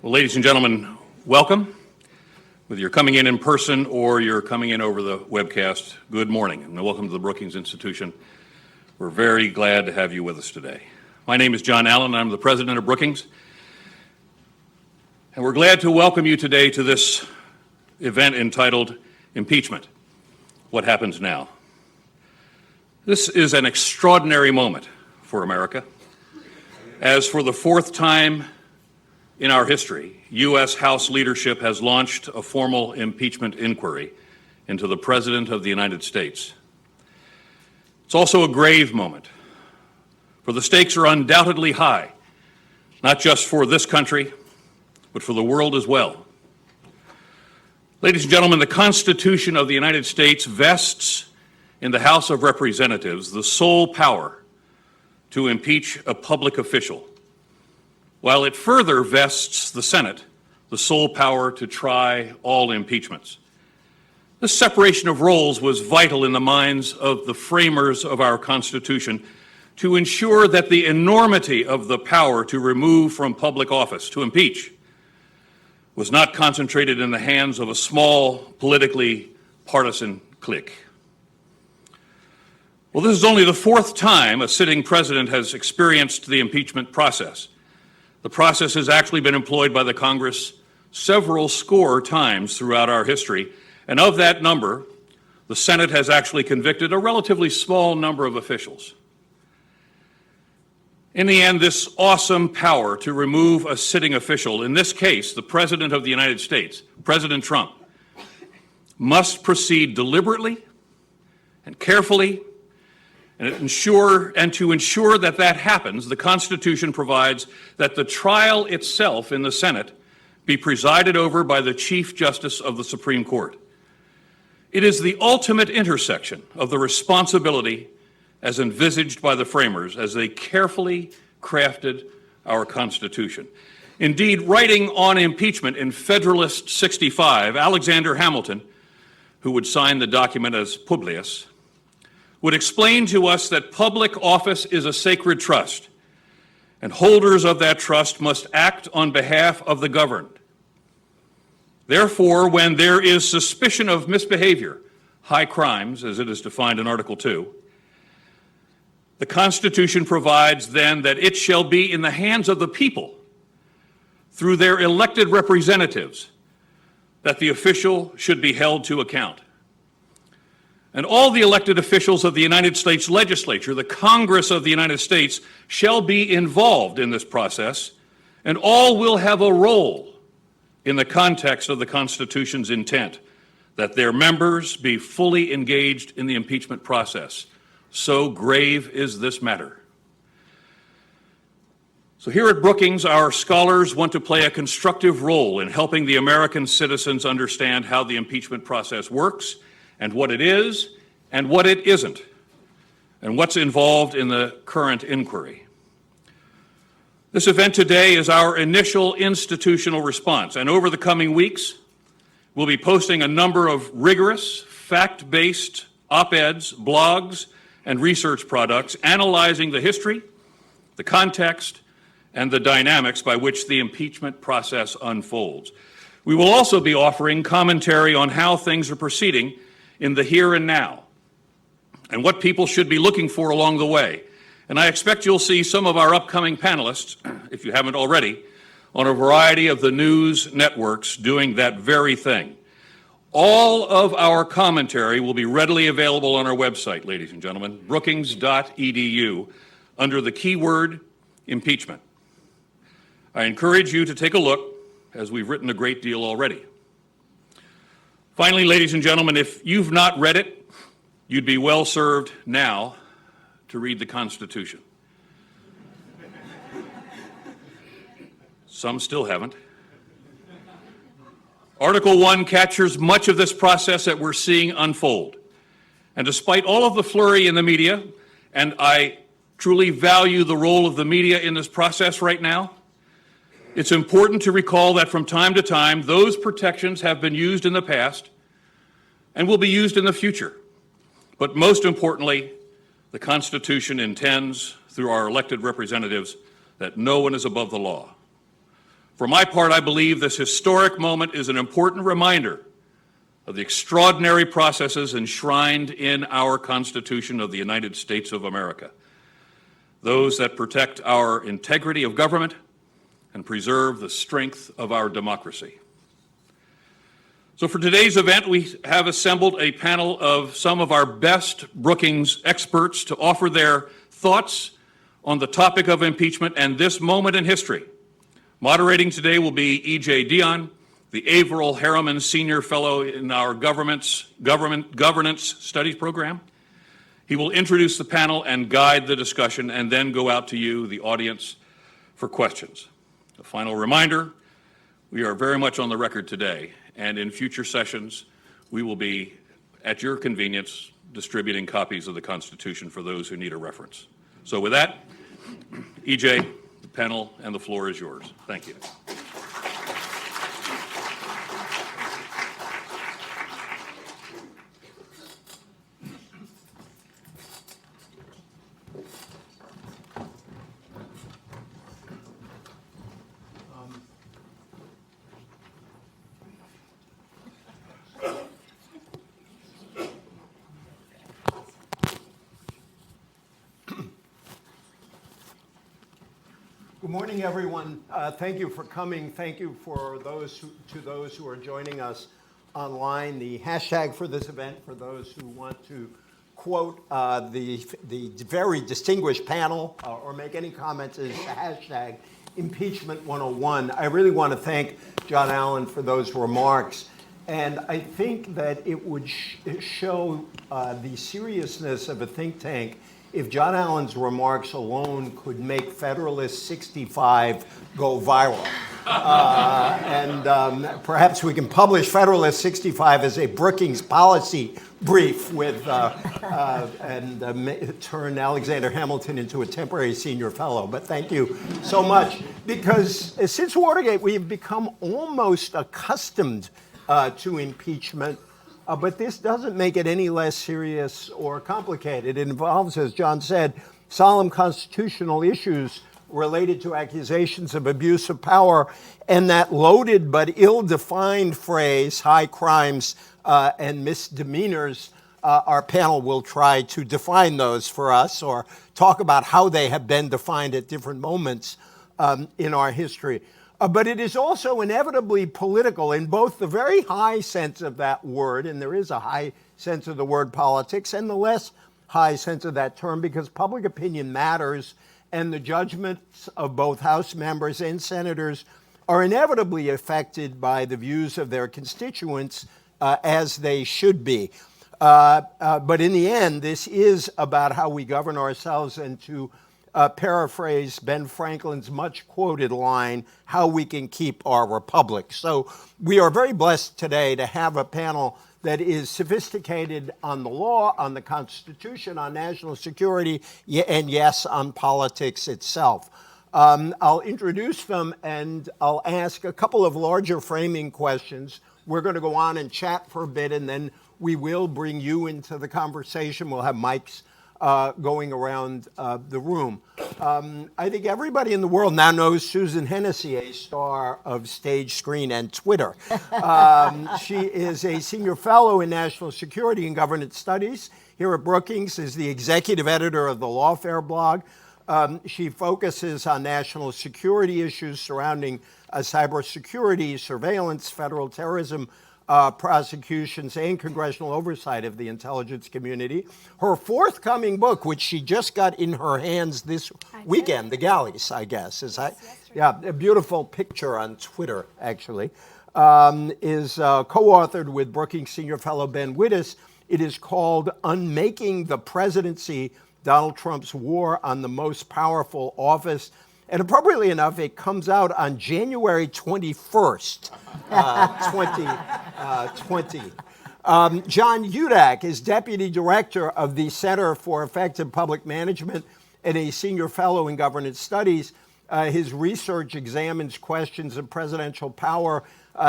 Well, ladies and gentlemen, welcome. Whether you're coming in person or you're coming in over the webcast, good morning and welcome to the Brookings Institution. We're very glad to have you with us today. My name is John Allen, and I'm the president of Brookings. And we're glad to welcome you today to this event entitled Impeachment, What Happens Now? This is an extraordinary moment for America, as for the fourth time in our history, U.S. House leadership has launched a formal impeachment inquiry into the President of the United States. It's also a grave moment, for the stakes are undoubtedly high, not just for this country, but for the world as well. Ladies and gentlemen, the Constitution of the United States vests in the House of Representatives the sole power to impeach a public official, while it further vests the Senate the sole power to try all impeachments. This separation of roles was vital in the minds of the framers of our Constitution to ensure that the enormity of the power to remove from public office, to impeach, was not concentrated in the hands of a small, politically partisan clique. Well, this is only the fourth time a sitting president has experienced the impeachment process. The process has actually been employed by the Congress several score times throughout our history, and of that number, the Senate has actually convicted a relatively small number of officials. In the end, this awesome power to remove a sitting official, in this case, the President of the United States, President Trump, must proceed deliberately and carefully. And to ensure that that happens, the Constitution provides that the trial itself in the Senate be presided over by the Chief Justice of the Supreme Court. It is the ultimate intersection of the responsibility as envisaged by the framers as they carefully crafted our Constitution. Indeed, writing on impeachment in Federalist 65, Alexander Hamilton, who would sign the document as Publius, would explain to us that public office is a sacred trust, and holders of that trust must act on behalf of the governed. Therefore, when there is suspicion of misbehavior, high crimes, as it is defined in Article 2, the Constitution provides then that it shall be in the hands of the people, through their elected representatives, that the official should be held to account. And all the elected officials of the United States legislature, the Congress of the United States, shall be involved in this process, and all will have a role in the context of the Constitution's intent, that their members be fully engaged in the impeachment process. So grave is this matter. So here at Brookings, our scholars want to play a constructive role in helping the American citizens understand how the impeachment process works, and what it is and what it isn't, and what's involved in the current inquiry. This event today is our initial institutional response, and over the coming weeks, we'll be posting a number of rigorous, fact-based op-eds, blogs, and research products analyzing the history, the context, and the dynamics by which the impeachment process unfolds. We will also be offering commentary on how things are proceeding in the here and now, and what people should be looking for along the way. And I expect you'll see some of our upcoming panelists, if you haven't already, on a variety of the news networks doing that very thing. All of our commentary will be readily available on our website, ladies and gentlemen, brookings.edu, under the keyword impeachment. I encourage you to take a look, as we've written a great deal already. Finally, ladies and gentlemen, if you've not read it, you'd be well served now to read the Constitution. Some still haven't. Article 1 captures much of this process that we're seeing unfold. And despite all of the flurry in the media, and I truly value the role of the media in this process right now, it's important to recall that from time to time, those protections have been used in the past and will be used in the future. But most importantly, the Constitution intends, through our elected representatives, that no one is above the law. For my part, I believe this historic moment is an important reminder of the extraordinary processes enshrined in our Constitution of the United States of America, those that protect our integrity of government and preserve the strength of our democracy. So for today's event, we have assembled a panel of some of our best Brookings experts to offer their thoughts on the topic of impeachment and this moment in history. Moderating today will be E.J. Dion, the Averill Harriman Senior Fellow in our Governance Studies program. He will introduce the panel and guide the discussion and then go out to you, the audience, for questions. A final reminder, we are very much on the record today, and in future sessions, we will be, at your convenience, distributing copies of the Constitution for those who need a reference. So with that, E.J., the panel and the floor is yours. Thank you. Good morning, everyone. Thank you for coming. Thank you for those who are joining us online. The hashtag for this event, for those who want to quote the very distinguished panel or make any comments, is the hashtag Impeachment 101. I really want to thank John Allen for those remarks. And I think that it would show the seriousness of a think tank if John Allen's remarks alone could make Federalist 65 go viral. Perhaps we can publish Federalist 65 as a Brookings policy brief with turn Alexander Hamilton into a temporary senior fellow. But thank you so much, because since Watergate, we've become almost accustomed to impeachment. But this doesn't make it any less serious or complicated. It involves, as John said, solemn constitutional issues related to accusations of abuse of power, and that loaded but ill-defined phrase, high crimes and misdemeanors. Our panel will try to define those for us or talk about how they have been defined at different moments in our history. But it is also inevitably political in both the very high sense of that word, and there is a high sense of the word politics, and the less high sense of that term, because public opinion matters, and the judgments of both House members and senators are inevitably affected by the views of their constituents, as they should be. But in the end, this is about how we govern ourselves, and to paraphrase Ben Franklin's much-quoted line, how we can keep our republic. So we are very blessed today to have a panel that is sophisticated on the law, on the Constitution, on national security, and yes, on politics itself. I'll introduce them, and I'll ask a couple of larger framing questions. We're going to go on and chat for a bit, and then we will bring you into the conversation. We'll have mics going around the room. I think everybody in the world now knows Susan Hennessy, a star of stage, screen, and Twitter. She is a senior fellow in national security and governance studies here at Brookings, is the executive editor of the Lawfare blog. She focuses on national security issues surrounding cybersecurity, surveillance, federal terrorism, prosecutions, and congressional oversight of the intelligence community. Her forthcoming book, which she just got in her hands this weekend, The Galleys, I guess, yeah, a beautiful picture on Twitter, actually, is co-authored with Brookings senior fellow Ben Wittes. It is called Unmaking the Presidency, Donald Trump's War on the Most Powerful Office. And appropriately enough, it comes out on January 21st, 2020. John Udak is Deputy Director of the Center for Effective Public Management and a Senior Fellow in Governance Studies. His research examines questions of presidential power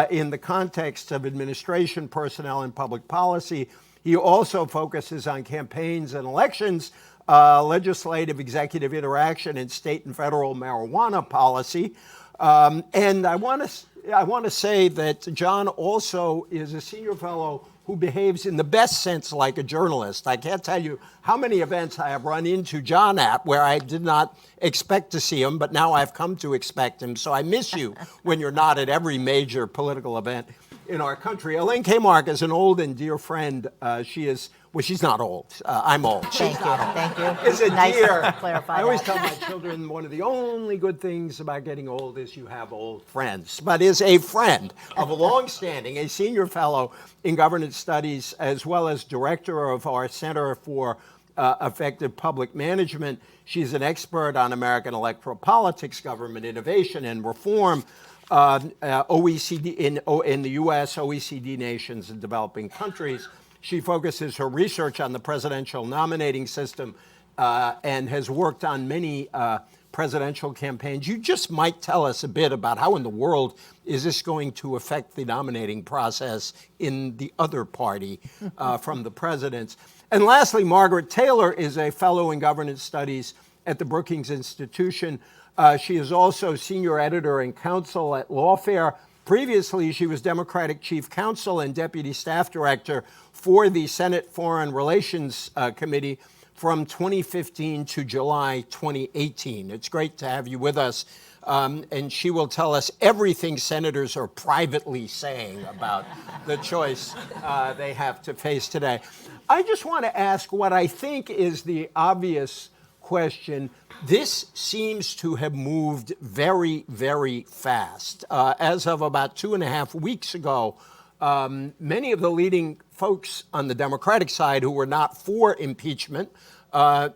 in the context of administration, personnel, and public policy. He also focuses on campaigns and elections, legislative executive interaction, and state and federal marijuana policy. And I want to say that John also is a senior fellow who behaves in the best sense like a journalist. I can't tell you how many events I have run into John at where I did not expect to see him, but now I've come to expect him. So I miss you when you're not at every major political event in our country. Elaine Kmark is an old and dear friend. She's not old. I'm old. Thank you. Is a Nice dear. to clarify I always that. tell my children one of the only good things about getting old is you have old friends. But is a friend of a long-standing, a senior fellow in governance studies, as well as director of our Center for Effective Public Management. She's an expert on American electoral politics, government innovation, and reform. OECD in the U.S., OECD nations, and developing countries. She focuses her research on the presidential nominating system and has worked on many presidential campaigns. You just might tell us a bit about how in the world is this going to affect the nominating process in the other party from the presidents. And lastly, Margaret Taylor is a fellow in governance studies at the Brookings Institution. She is also senior editor and counsel at Lawfare. Previously, she was Democratic Chief Counsel and Deputy Staff Director for the Senate Foreign Relations Committee from 2015 to July 2018. It's great to have you with us. And she will tell us everything senators are privately saying about the choice they have to face today. I just want to ask what I think is the obvious question. This seems to have moved very, very fast. As of about 2.5 weeks ago, many of the leading folks on the Democratic side who were not for impeachment,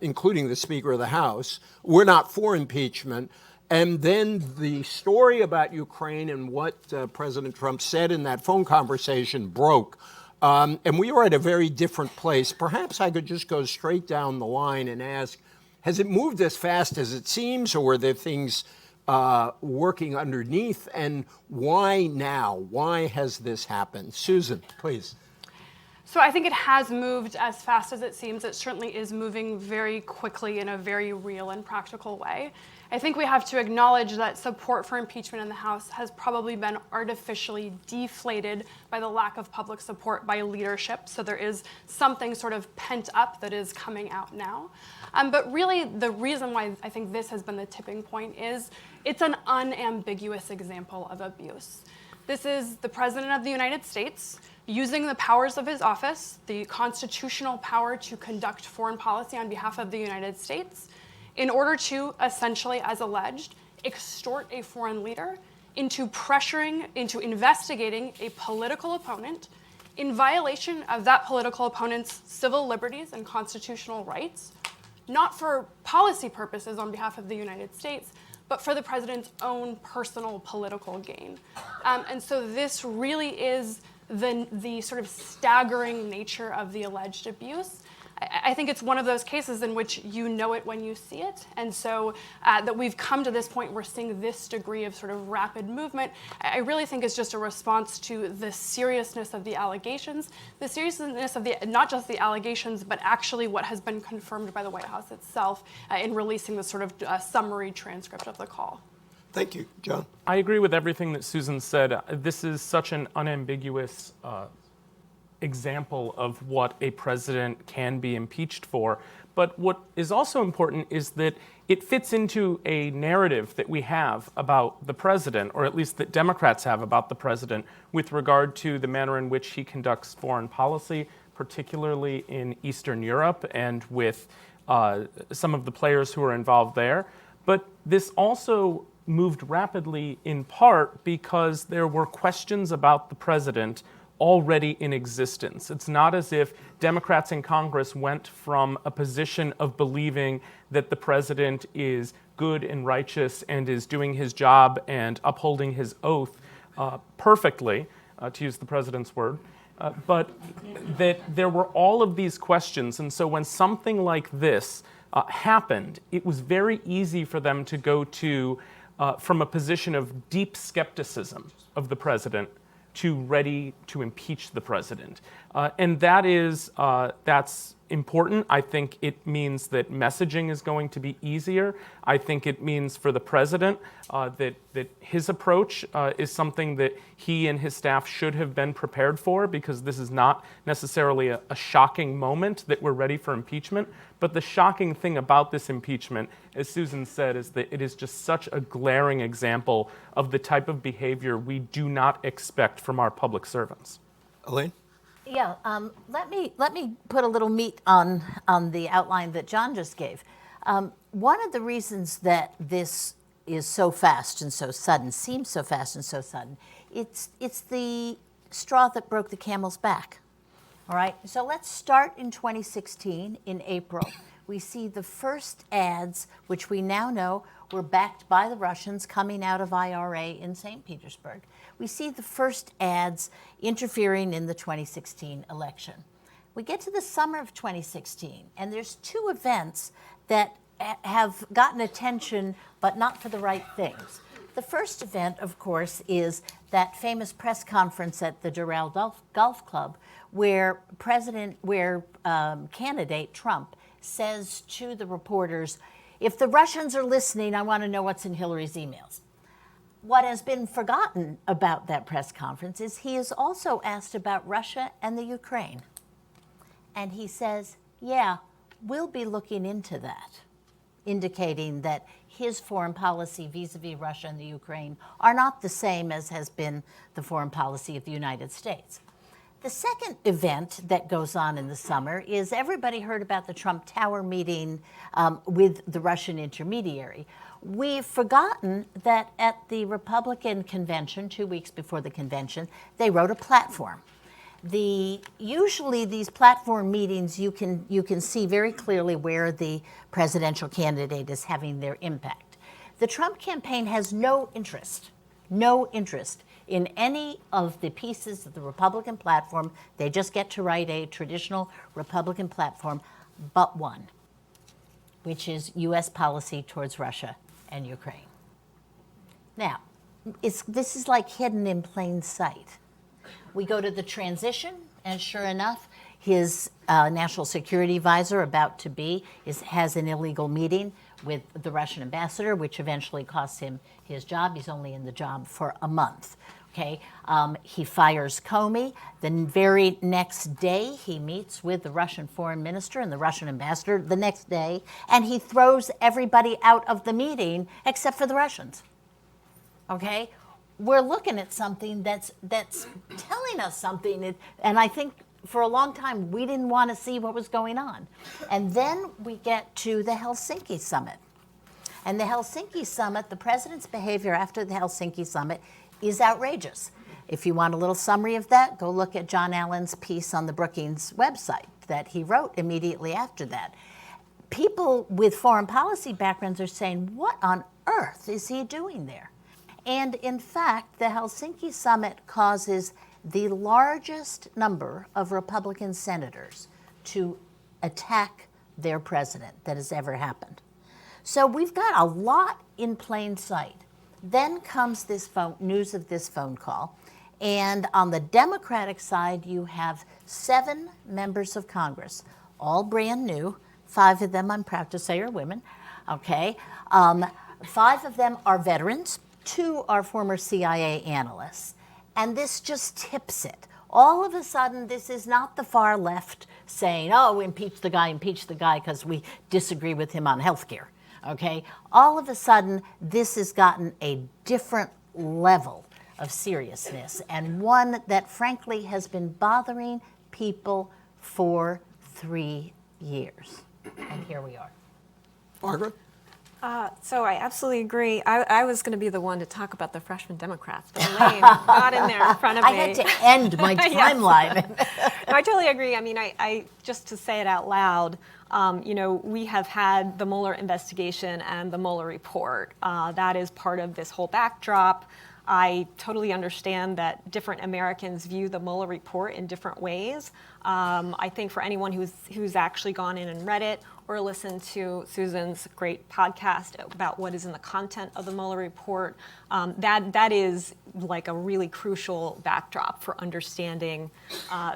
including the Speaker of the House, were not for impeachment. And then the story about Ukraine and what President Trump said in that phone conversation broke. And we were at a very different place. Perhaps I could just go straight down the line and ask, has it moved as fast as it seems, or were there things working underneath? And why now? Why has this happened? Susan, please. So I think it has moved as fast as it seems. It certainly is moving very quickly in a very real and practical way. I think we have to acknowledge that support for impeachment in the House has probably been artificially deflated by the lack of public support by leadership. So there is something sort of pent up that is coming out now. But really, the reason why I think this has been the tipping point is it's an unambiguous example of abuse. This is the President of the United States using the powers of his office, the constitutional power to conduct foreign policy on behalf of the United States, in order to essentially, as alleged, extort a foreign leader into investigating a political opponent in violation of that political opponent's civil liberties and constitutional rights, not for policy purposes on behalf of the United States, but for the president's own personal political gain. And so this really is the sort of staggering nature of the alleged abuse. I think it's one of those cases in which you know it when you see it. And so that we've come to this point, we're seeing this degree of sort of rapid movement, I really think is just a response to the seriousness of the allegations, the seriousness of not just the allegations, but actually what has been confirmed by the White House itself in releasing the sort of summary transcript of the call. Thank you, John. I agree with everything that Susan said. This is such an unambiguous example of what a president can be impeached for. But what is also important is that it fits into a narrative that we have about the president, or at least that Democrats have about the president, with regard to the manner in which he conducts foreign policy, particularly in Eastern Europe and with some of the players who are involved there. But this also moved rapidly in part because there were questions about the president already in existence. It's not as if Democrats in Congress went from a position of believing that the president is good and righteous and is doing his job and upholding his oath perfectly, to use the president's word, but that there were all of these questions. And so when something like this happened, it was very easy for them to go to from a position of deep skepticism of the president to ready to impeach the president. And that's important. I think it means that messaging is going to be easier. I think it means for the president that his approach is something that he and his staff should have been prepared for, because this is not necessarily a shocking moment that we're ready for impeachment. But the shocking thing about this impeachment, as Susan said, is that it is just such a glaring example of the type of behavior we do not expect from our public servants. Elaine? Yeah, let me put a little meat on the outline that John just gave. One of the reasons that this is so fast and so sudden, seems so fast and so sudden, it's the straw that broke the camel's back. All right, so let's start in 2016, in April. We see the first ads, which we now know were backed by the Russians coming out of IRA in St. Petersburg. We see the first ads interfering in the 2016 election. We get to the summer of 2016, and there's two events that have gotten attention, but not for the right things. The first event, of course, is that famous press conference at the Doral Golf Club, where candidate Trump says to the reporters, "If the Russians are listening, I want to know what's in Hillary's emails." What has been forgotten about that press conference is he is also asked about Russia and the Ukraine. And he says, yeah, we'll be looking into that, indicating that his foreign policy vis-a-vis Russia and the Ukraine are not the same as has been the foreign policy of the United States. The second event that goes on in the summer is everybody heard about the Trump Tower meeting with the Russian intermediary. We've forgotten that at the Republican convention, 2 weeks before the convention, they wrote a platform. Usually these platform meetings, you can see very clearly where the presidential candidate is having their impact. The Trump campaign has no interest in any of the pieces of the Republican platform. They just get to write a traditional Republican platform, but one, which is U.S. policy towards Russia and Ukraine. Now, this is like hidden in plain sight. We go to the transition, and sure enough, his national security advisor, about to be, has an illegal meeting with the Russian ambassador, which eventually costs him his job. He's only in the job for a month. Okay, he fires Comey. The very next day, he meets with the Russian foreign minister and the Russian ambassador the next day, and he throws everybody out of the meeting except for the Russians. Okay, we're looking at something that's telling us something, and I think for a long time we didn't want to see what was going on. And then we get to the Helsinki summit. And the Helsinki summit, the president's behavior after the Helsinki summit is outrageous. If you want a little summary of that, go look at John Allen's piece on the Brookings website that he wrote immediately after that. People with foreign policy backgrounds are saying, what on earth is he doing there? And in fact, the Helsinki summit causes the largest number of Republican senators to attack their president that has ever happened. So we've got a lot in plain sight. Then comes this news of this phone call. And on the Democratic side, you have 7 members of Congress, all brand new. 5 of them, I'm proud to say, are women. Okay. 5 of them are veterans. 2 are former CIA analysts. And this just tips it. All of a sudden, this is not the far left saying, oh, impeach the guy because we disagree with him on health care. Okay? All of a sudden, this has gotten a different level of seriousness, and one that frankly has been bothering people for 3 years. And here we are. Margaret? So I absolutely agree. I was going to be the one to talk about the freshman Democrats, but Elaine got in there in front of me. I had to end my timeline. No, I totally agree. I mean, I just to say it out loud, we have had the Mueller investigation and the Mueller report. That is part of this whole backdrop. I totally understand that different Americans view the Mueller report in different ways. I think for anyone who's actually gone in and read it, or listen to Susan's great podcast about what is in the content of the Mueller report. That is like a really crucial backdrop for understanding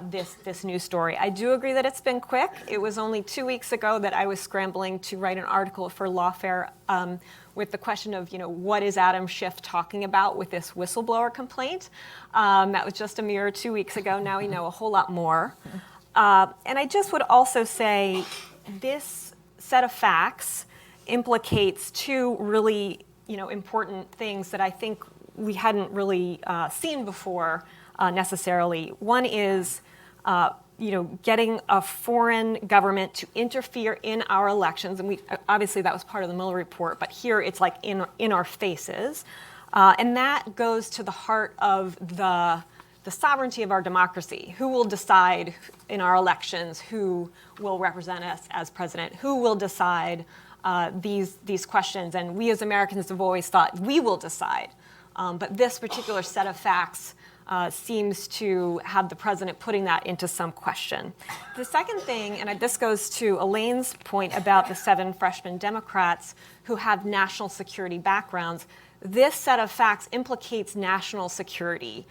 this news story. I do agree that it's been quick. It was only 2 weeks ago that I was scrambling to write an article for Lawfare with the question of, what is Adam Schiff talking about with this whistleblower complaint? That was just a mere 2 weeks ago. Now we know a whole lot more. And I just would also say this set of facts implicates two really, important things that I think we hadn't really seen before necessarily. One is, getting a foreign government to interfere in our elections, and obviously that was part of the Mueller report, but here it's like in our faces, and that goes to the heart of the sovereignty of our democracy. Who will decide in our elections who will represent us as president? Who will decide these questions? And we as Americans have always thought we will decide. But this particular set of facts seems to have the president putting that into some question. The second thing, and this goes to Elaine's point about the 7 freshman Democrats who have national security backgrounds, this set of facts implicates national security.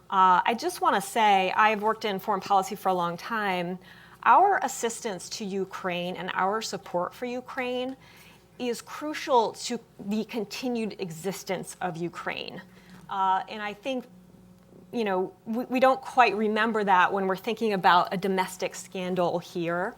I just want to say, I've worked in foreign policy for a long time. Our assistance to Ukraine and our support for Ukraine is crucial to the continued existence of Ukraine. And I think, we don't quite remember that when we're thinking about a domestic scandal here.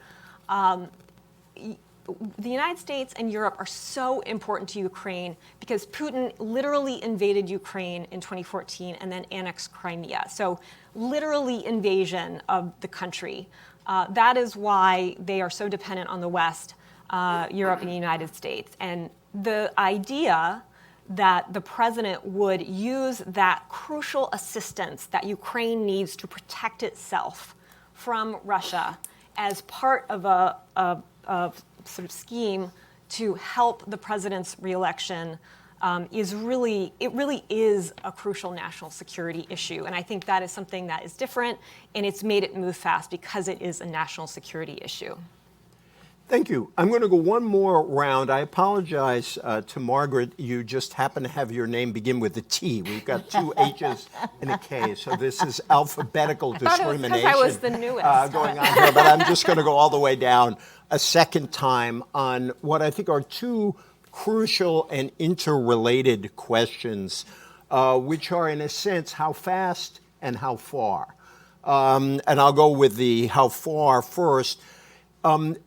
The United States and Europe are so important to Ukraine because Putin literally invaded Ukraine in 2014 and then annexed Crimea. So literally invasion of the country. That is why they are so dependent on the West, Europe and the United States. And the idea that the president would use that crucial assistance that Ukraine needs to protect itself from Russia as part of a sort of scheme to help the president's reelection really is a crucial national security issue. And I think that is something that is different, and it's made it move fast because it is a national security issue. Thank you. I'm going to go one more round. I apologize to Margaret. You just happen to have your name begin with a T. We've got 2 H's and a K, so this is alphabetical discrimination. Because I was the newest. Going on here, but I'm just going to go all the way down a second time on what I think are 2 crucial and interrelated questions, which are, in a sense, how fast and how far. And I'll go with the how far first.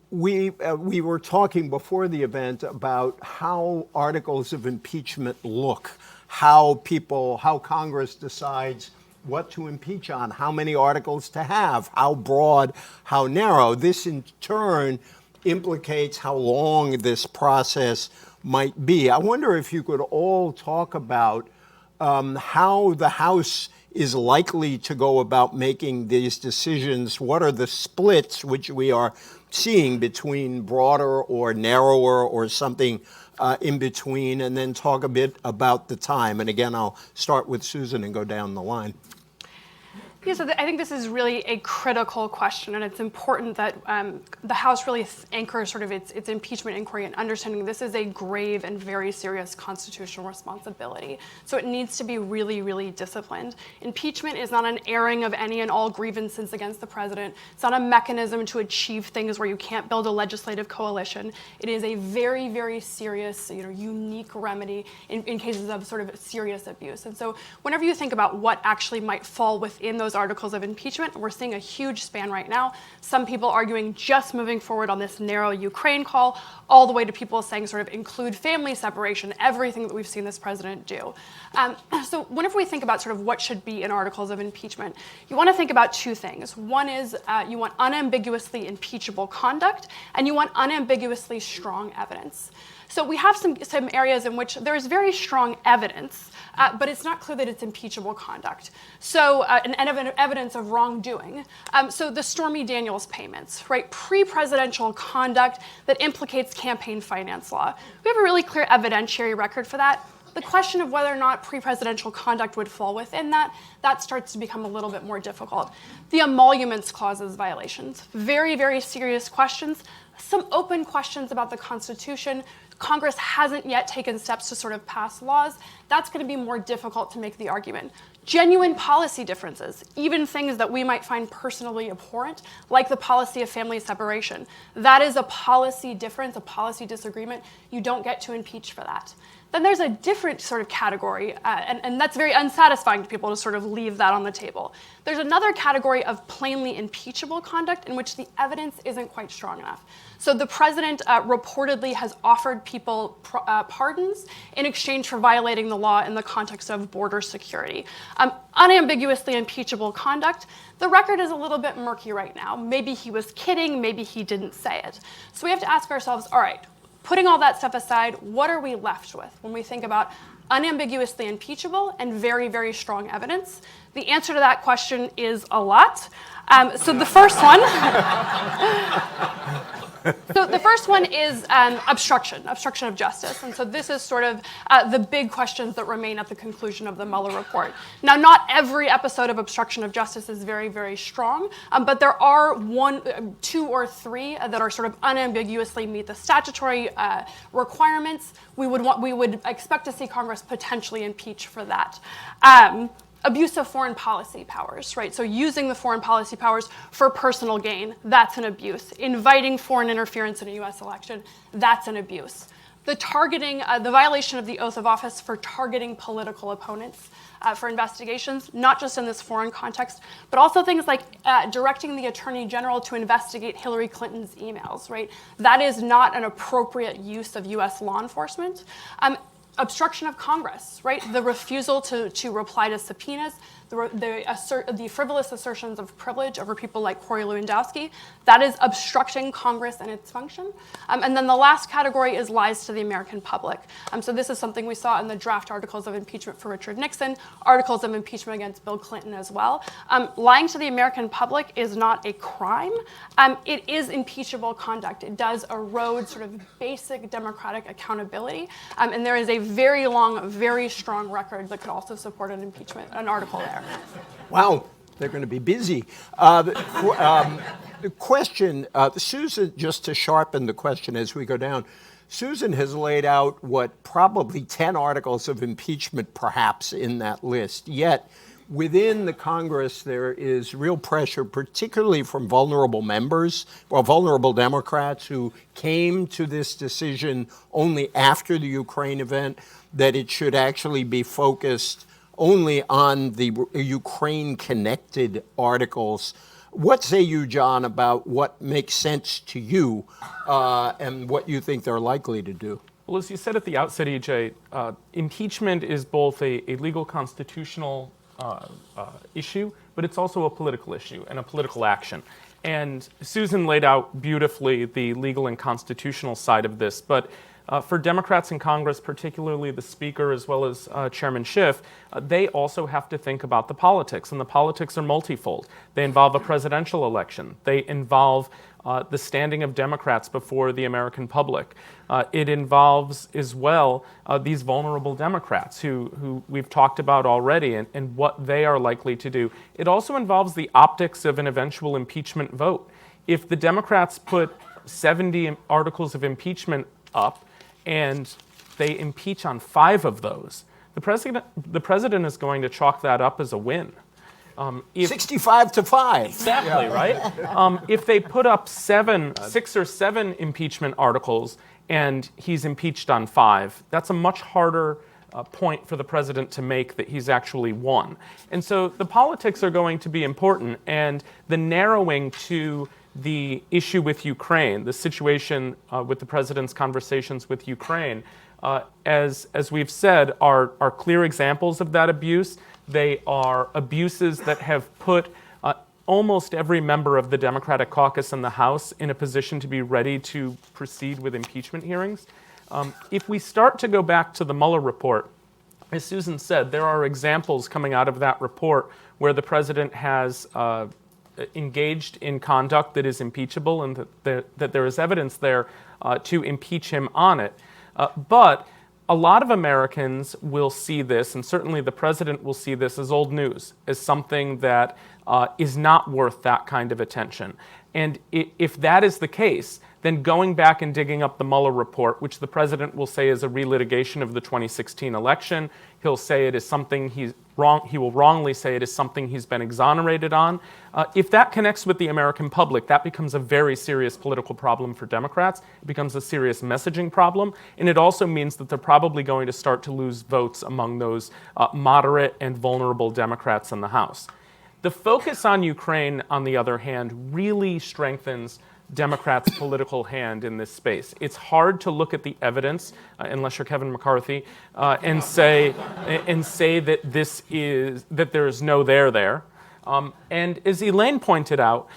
We were talking before the event about how articles of impeachment look, how Congress decides what to impeach on, how many articles to have, how broad, how narrow. This in turn implicates how long this process might be. I wonder if you could all talk about how the House is likely to go about making these decisions. What are the splits which we are seeing between broader or narrower or something in between, and then talk a bit about the time. And again, I'll start with Susan and go down the line. Yeah, so I think this is really a critical question, and it's important that the House really anchors sort of its impeachment inquiry and understanding this is a grave and very serious constitutional responsibility. So it needs to be really, really disciplined. Impeachment is not an airing of any and all grievances against the president. It's not a mechanism to achieve things where you can't build a legislative coalition. It is a very, very serious, unique remedy in cases of sort of serious abuse. And so whenever you think about what actually might fall within those articles of impeachment, we're seeing a huge span right now. Some people arguing just moving forward on this narrow Ukraine call, all the way to people saying sort of include family separation, everything that we've seen this president do. So whenever we think about sort of what should be in articles of impeachment, you want to think about 2 things. One is you want unambiguously impeachable conduct, and you want unambiguously strong evidence. So we have some areas in which there is very strong evidence, but it's not clear that it's impeachable conduct. So, and evidence of wrongdoing. So the Stormy Daniels payments, right? Pre-presidential conduct that implicates campaign finance law. We have a really clear evidentiary record for that. The question of whether or not pre-presidential conduct would fall within that starts to become a little bit more difficult. The emoluments clauses violations, very, very serious questions. some open questions about the Constitution. Congress hasn't yet taken steps to sort of pass laws. That's going to be more difficult to make the argument. Genuine policy differences, even things that we might find personally abhorrent, like the policy of family separation. That is a policy difference, a policy disagreement. You don't get to impeach for that. Then there's a different sort of category, and that's very unsatisfying to people to sort of leave that on the table. There's another category of plainly impeachable conduct in which the evidence isn't quite strong enough. So the president reportedly has offered people pardons in exchange for violating the law in the context of border security. Unambiguously impeachable conduct. The record is a little bit murky right now. Maybe he was kidding, maybe he didn't say it. So we have to ask ourselves, all right, putting all that stuff aside, what are we left with when we think about unambiguously impeachable and very, very strong evidence? The answer to that question is a lot. So the first one, is obstruction of justice. And so this is sort of the big questions that remain at the conclusion of the Mueller report. Now, not every episode of obstruction of justice is very, very strong, but there are two or three that are sort of unambiguously meet the statutory requirements. We would expect to see Congress potentially impeach for that. Abuse of foreign policy powers, right? So using the foreign policy powers for personal gain, that's an abuse. Inviting foreign interference in a US election, that's an abuse. The targeting, the violation of the oath of office for targeting political opponents for investigations, not just in this foreign context, but also things like directing the Attorney General to investigate Hillary Clinton's emails, right? That is not an appropriate use of US law enforcement. Obstruction of Congress, right? The refusal to reply to subpoenas, the frivolous assertions of privilege over people like Corey Lewandowski, that is obstructing Congress and its function. And then the last category is lies to the American public. So this is something we saw in the draft articles of impeachment for Richard Nixon, articles of impeachment against Bill Clinton as well. Lying to the American public is not a crime. It is impeachable conduct. It does erode sort of basic democratic accountability. And there is a very long, very strong record that could also support an article there. Wow, they're going to be busy. The question, Susan, just to sharpen the question as we go down, Susan has laid out what probably 10 articles of impeachment perhaps in that list. Yet within the Congress, there is real pressure, particularly from vulnerable members, or vulnerable Democrats who came to this decision only after the Ukraine event, that it should actually be focused only on the Ukraine-connected articles. What say you, John, about what makes sense to you and what you think they're likely to do? Well, as you said at the outset, EJ, impeachment is both a legal constitutional issue, but it's also a political issue and a political action. And Susan laid out beautifully the legal and constitutional side of this, but for Democrats in Congress, particularly the Speaker as well as Chairman Schiff, they also have to think about the politics, and the politics are multifold. They involve a presidential election. They involve the standing of Democrats before the American public. It involves as well these vulnerable Democrats who we've talked about already and what they are likely to do. It also involves the optics of an eventual impeachment vote. If the Democrats put 70 articles of impeachment up and they impeach on 5 of those, the president is going to chalk that up as a win. 65 to 5. Exactly, right? If they put up 6 or 7 impeachment articles and he's impeached on 5, that's a much harder point for the president to make that he's actually won. And so the politics are going to be important, and the narrowing to the issue with Ukraine, the situation with the president's conversations with Ukraine, as we've said, are clear examples of that abuse. They are abuses that have put almost every member of the Democratic caucus in the House in a position to be ready to proceed with impeachment hearings. If we start to go back to the Mueller report, as Susan said, there are examples coming out of that report where the president has engaged in conduct that is impeachable and that there is evidence there to impeach him on it. But a lot of Americans will see this, and certainly the president will see this as old news, as something that is not worth that kind of attention. And if that is the case, then going back and digging up the Mueller report, which the president will say is a relitigation of the 2016 election, he'll say it is something he's wrong. He will wrongly say it is something he's been exonerated on. If that connects with the American public, that becomes a very serious political problem for Democrats. It becomes a serious messaging problem, and it also means that they're probably going to start to lose votes among those moderate and vulnerable Democrats in the House. The focus on Ukraine, on the other hand, really strengthens Democrats' political hand in this space. It's hard to look at the evidence, unless you're Kevin McCarthy, and say that there is no there. And as Elaine pointed out,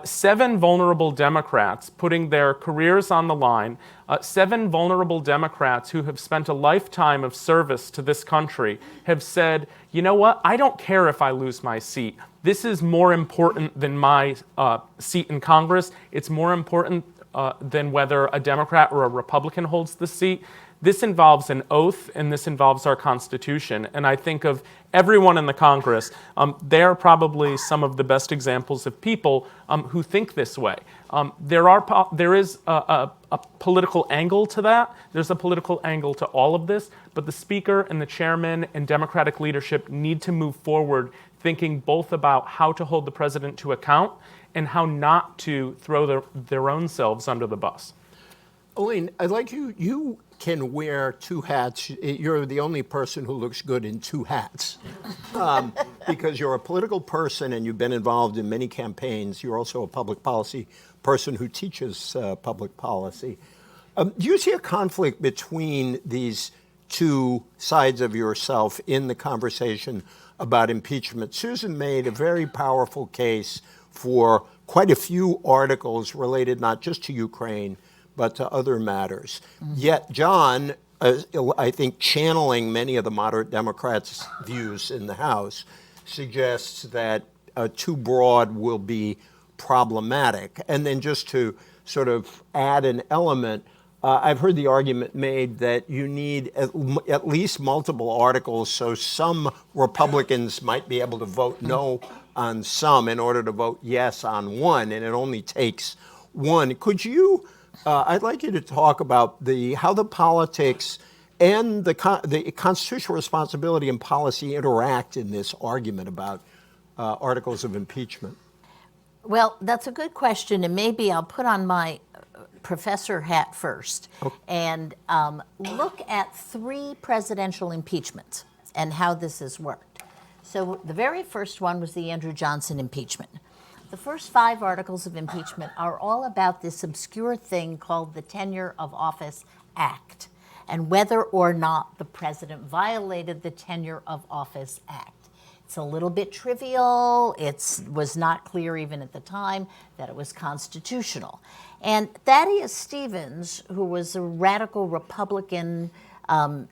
7 vulnerable Democrats putting their careers on the line, 7 vulnerable Democrats who have spent a lifetime of service to this country have said, you know what, I don't care if I lose my seat. This is more important than my seat in Congress. It's more important than whether a Democrat or a Republican holds the seat. This involves an oath, and this involves our Constitution. And I think of everyone in the Congress, they are probably some of the best examples of people who think this way. There is a political angle to that. There's a political angle to all of this. But the Speaker and the Chairman and Democratic leadership need to move forward thinking both about how to hold the president to account and how not to throw their own selves under the bus. Elaine, I'd like you can wear 2 hats. You're the only person who looks good in 2 hats because you're a political person and you've been involved in many campaigns. You're also a public policy person who teaches public policy. Do you see a conflict between these 2 sides of yourself in the conversation about impeachment? Susan made a very powerful case for quite a few articles related not just to Ukraine, but to other matters. Yet John, I think channeling many of the moderate Democrats' views in the House, suggests that too broad will be problematic. And then just to sort of add an element, I've heard the argument made that you need at least multiple articles so some Republicans might be able to vote no on some in order to vote yes on one, and it only takes one. Could you, I'd like you to talk about how the politics and the constitutional responsibility and policy interact in this argument about articles of impeachment. Well, that's a good question, and maybe I'll put on my professor hat first and look at 3 presidential impeachments and how this has worked. So the very first one was the Andrew Johnson impeachment. The first 5 articles of impeachment are all about this obscure thing called the Tenure of Office Act and whether or not the president violated the Tenure of Office Act. It's a little bit trivial. It was not clear even at the time that it was constitutional. And Thaddeus Stevens, who was a radical Republican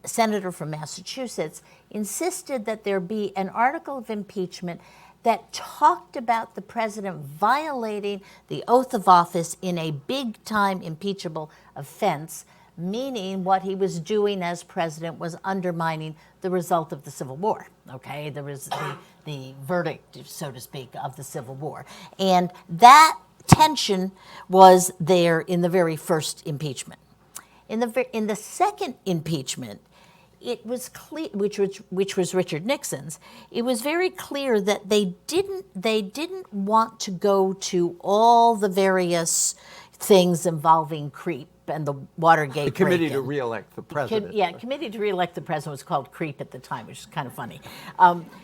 senator from Massachusetts, insisted that there be an article of impeachment that talked about the president violating the oath of office in a big-time impeachable offense, meaning what he was doing as president was undermining the result of the Civil War. Okay, there was the verdict, so to speak, of the Civil War. And that tension was there in the very first impeachment. In the second impeachment, it was clear, which was Richard Nixon's. It was very clear that they didn't want to go to all the various things involving creep and the Watergate. The committee break-in. to re-elect the president. Committee to re-elect the president was called CREEP at the time, which is kind of funny.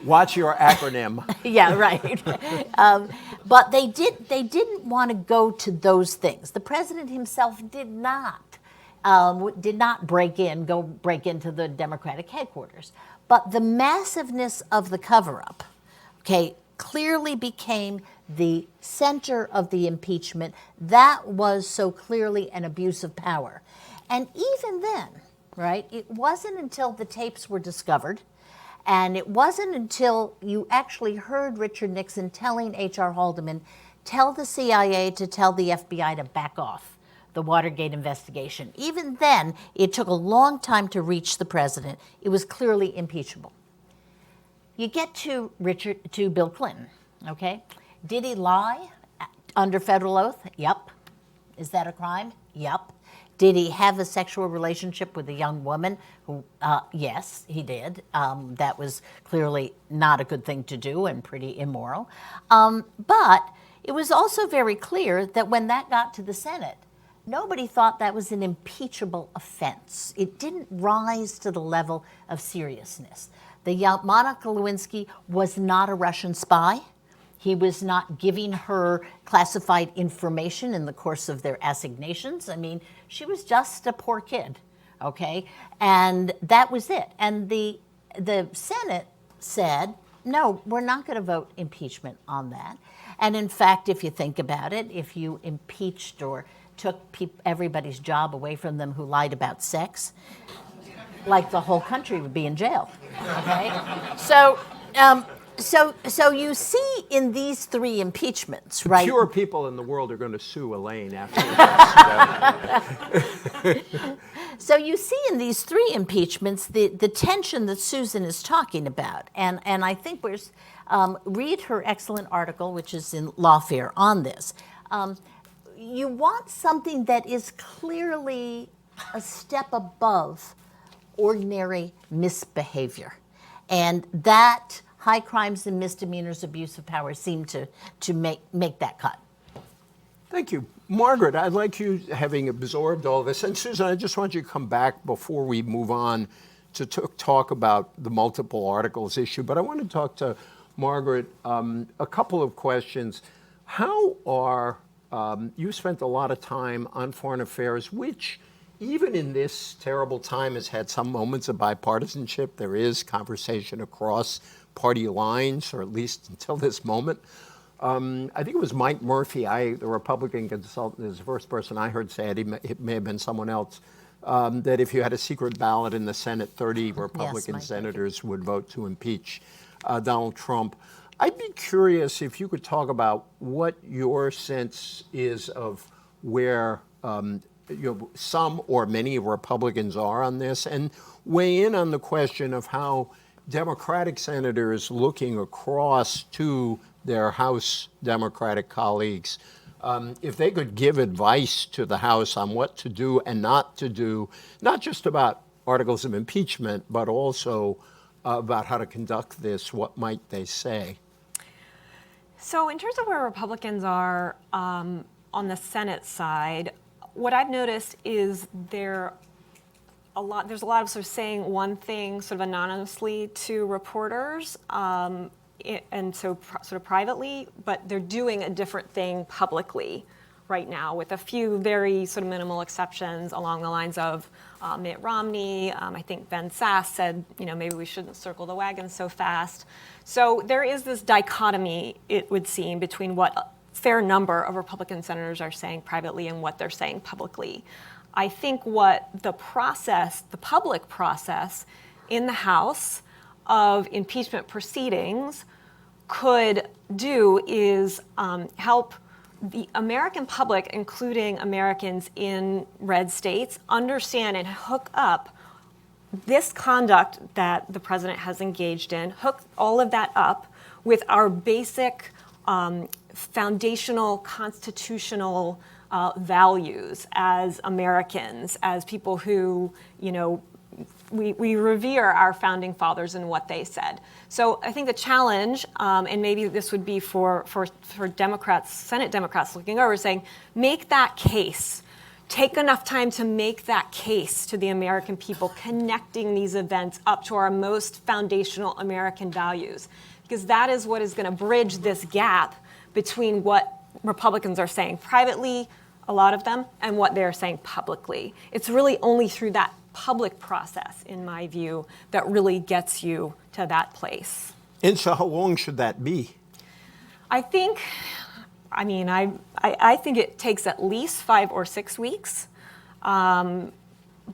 Watch your acronym. Yeah, right. But they didn't want to go to those things. The president himself did not break into the Democratic headquarters. But the massiveness of the cover-up, clearly became the center of the impeachment. That was so clearly an abuse of power. And even then, right, it wasn't until the tapes were discovered, and it wasn't until you actually heard Richard Nixon telling H.R. Haldeman, tell the CIA to tell the FBI to back off the Watergate investigation. Even then, it took a long time to reach the president. It was clearly impeachable. You get to Bill Clinton, Okay. Did he lie under federal oath? Yep. Is that a crime? Yep. Did he have a sexual relationship with a young woman? Who? Yes, he did. That was clearly not a good thing to do and pretty immoral. But it was also very clear that when that got to the Senate, nobody thought that was an impeachable offense. It didn't rise to the level of seriousness. Monica Lewinsky was not a Russian spy. He was not giving her classified information in the course of their assignations. I mean, she was just a poor kid, okay? And that was it. And the Senate said, no, we're not going to vote impeachment on that. And in fact, if you think about it, if you impeached or took everybody's job away from them who lied about sex, like the whole country would be in jail, okay? So you see in these three impeachments, right? Fewer people in the world are going to sue Elaine after this. So you see in these three impeachments the tension that Susan is talking about. And I think read her excellent article, which is in Lawfare, on this. You want something that is clearly a step above ordinary misbehavior. And that high crimes and misdemeanors, abuse of power seem to make that cut. Thank you. Margaret, I'd like you, having absorbed all this, and Susan, I just want you to come back before we move on to talk about the multiple articles issue, but I want to talk to Margaret a couple of questions. How are, you spent a lot of time on foreign affairs, which even in this terrible time has had some moments of bipartisanship. There is conversation across party lines, or at least until this moment. I think it was Mike Murphy, the Republican consultant, is the first person I heard say it. It may have been someone else, that if you had a secret ballot in the Senate, 30 Republican senators would vote to impeach Donald Trump. I'd be curious if you could talk about what your sense is of where some or many Republicans are on this, and weigh in on the question of how Democratic senators looking across to their House Democratic colleagues, if they could give advice to the House on what to do and not to do, not just about articles of impeachment, but also about how to conduct this, what might they say? So in terms of where Republicans are on the Senate side, what I've noticed is there's a lot of sort of saying one thing sort of anonymously to reporters, and so sort of privately, but they're doing a different thing publicly right now, with a few very sort of minimal exceptions along the lines of Mitt Romney. I think Ben Sass said, maybe we shouldn't circle the wagons so fast. So there is this dichotomy, it would seem, between what a fair number of Republican senators are saying privately and what they're saying publicly. I think what the public process in the House of impeachment proceedings could do is help the American public, including Americans in red states, understand and hook up this conduct that the president has engaged in, hook all of that up with our basic foundational constitutional values as Americans, as people who, we revere our founding fathers and what they said. So I think the challenge, and maybe this would be for Democrats, Senate Democrats looking over, saying, make that case. Take enough time to make that case to the American people, connecting these events up to our most foundational American values. Because that is what is going to bridge this gap between what Republicans are saying privately, a lot of them, and what they're saying publicly. It's really only through that public process, in my view, that really gets you to that place. And so how long should that be? I think it takes at least 5 or 6 weeks.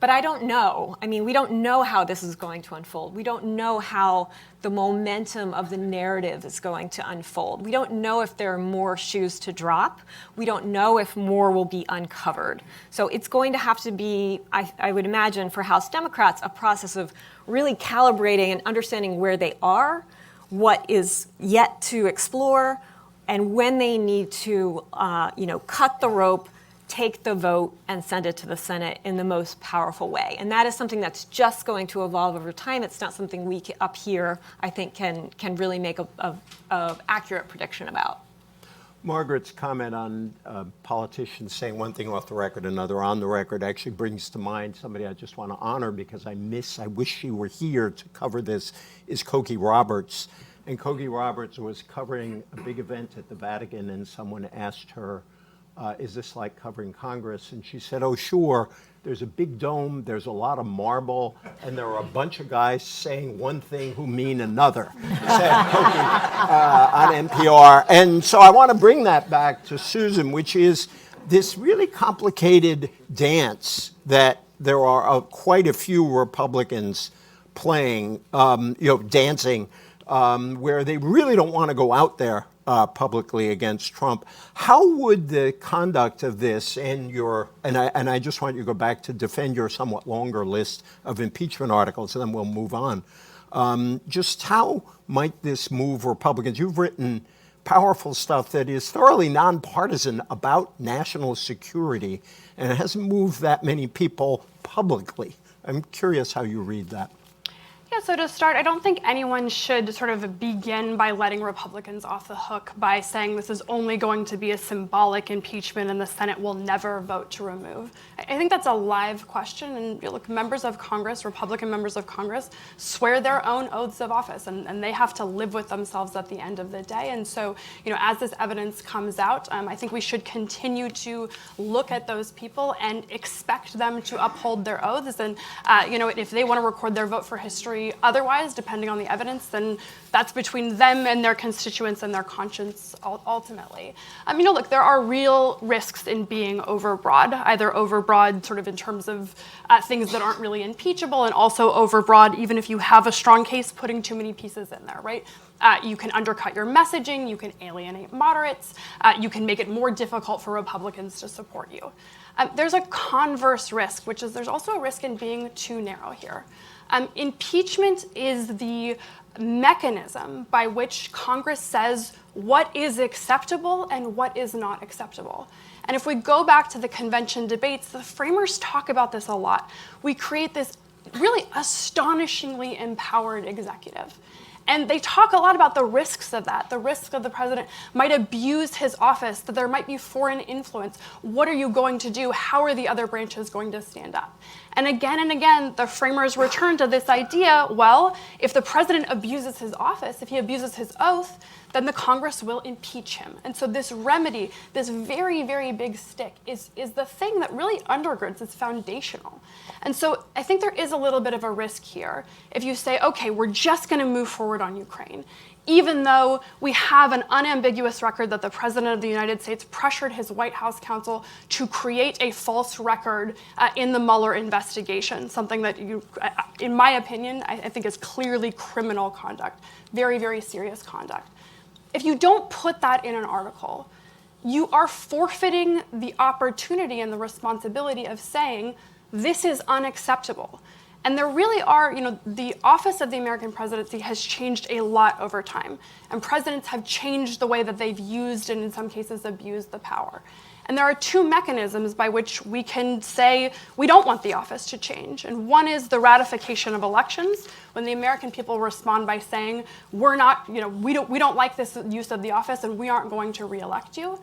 But I don't know. We don't know how this is going to unfold. We don't know how the momentum of the narrative is going to unfold. We don't know if there are more shoes to drop. We don't know if more will be uncovered. So it's going to have to be, I would imagine, for House Democrats, a process of really calibrating and understanding where they are, what is yet to explore, and when they need to, cut the rope, take the vote, and send it to the Senate in the most powerful way. And that is something that's just going to evolve over time. It's not something we up here, I think, can really make a accurate prediction about. Margaret's comment on politicians saying one thing off the record, another on the record, actually brings to mind somebody I just want to honor because I wish she were here to cover this, is Cokie Roberts. And Cokie Roberts was covering a big event at the Vatican, and someone asked her, is this like covering Congress? And she said, oh, sure. There's a big dome, there's a lot of marble, and there are a bunch of guys saying one thing who mean another, said Cokie on NPR. And so I want to bring that back to Susan, which is this really complicated dance that there are quite a few Republicans playing, dancing, where they really don't want to go out there publicly against Trump. How would the conduct of this and I just want you to go back to defend your somewhat longer list of impeachment articles, and then we'll move on. Just how might this move Republicans? You've written powerful stuff that is thoroughly nonpartisan about national security, and it hasn't moved that many people publicly. I'm curious how you read that. Yeah, so to start, I don't think anyone should sort of begin by letting Republicans off the hook by saying this is only going to be a symbolic impeachment and the Senate will never vote to remove. I think that's a live question, and look, members of Congress, Republican members of Congress, swear their own oaths of office, and they have to live with themselves at the end of the day. And so, as this evidence comes out, I think we should continue to look at those people and expect them to uphold their oaths. And, if they want to record their vote for history otherwise, depending on the evidence, then that's between them and their constituents and their conscience ultimately. Look, there are real risks in being overbroad, either overbroad sort of in terms of things that aren't really impeachable, and also overbroad even if you have a strong case, putting too many pieces in there, right? You can undercut your messaging, you can alienate moderates, you can make it more difficult for Republicans to support you. There's a converse risk, which is there's also a risk in being too narrow here. Impeachment is the mechanism by which Congress says what is acceptable and what is not acceptable. And if we go back to the convention debates, the framers talk about this a lot. We create this really astonishingly empowered executive. And they talk a lot about the risks of that, the risks of the president might abuse his office, that there might be foreign influence. What are you going to do? How are the other branches going to stand up? And again, the framers return to this idea, well, if the president abuses his office, if he abuses his oath, then the Congress will impeach him. And so this remedy, this very, very big stick, is the thing that really undergirds, it's foundational. And so I think there is a little bit of a risk here. If you say, okay, we're just going to move forward on Ukraine, even though we have an unambiguous record that the President of the United States pressured his White House counsel to create a false record in the Mueller investigation, something that, in my opinion, I think is clearly criminal conduct, very, very serious conduct. If you don't put that in an article, you are forfeiting the opportunity and the responsibility of saying, this is unacceptable. And there really are, the office of the American presidency has changed a lot over time. And presidents have changed the way that they've used and in some cases abused the power. And there are two mechanisms by which we can say we don't want the office to change. And one is the ratification of elections, when the American people respond by saying, we're not, we don't like this use of the office and we aren't going to reelect you.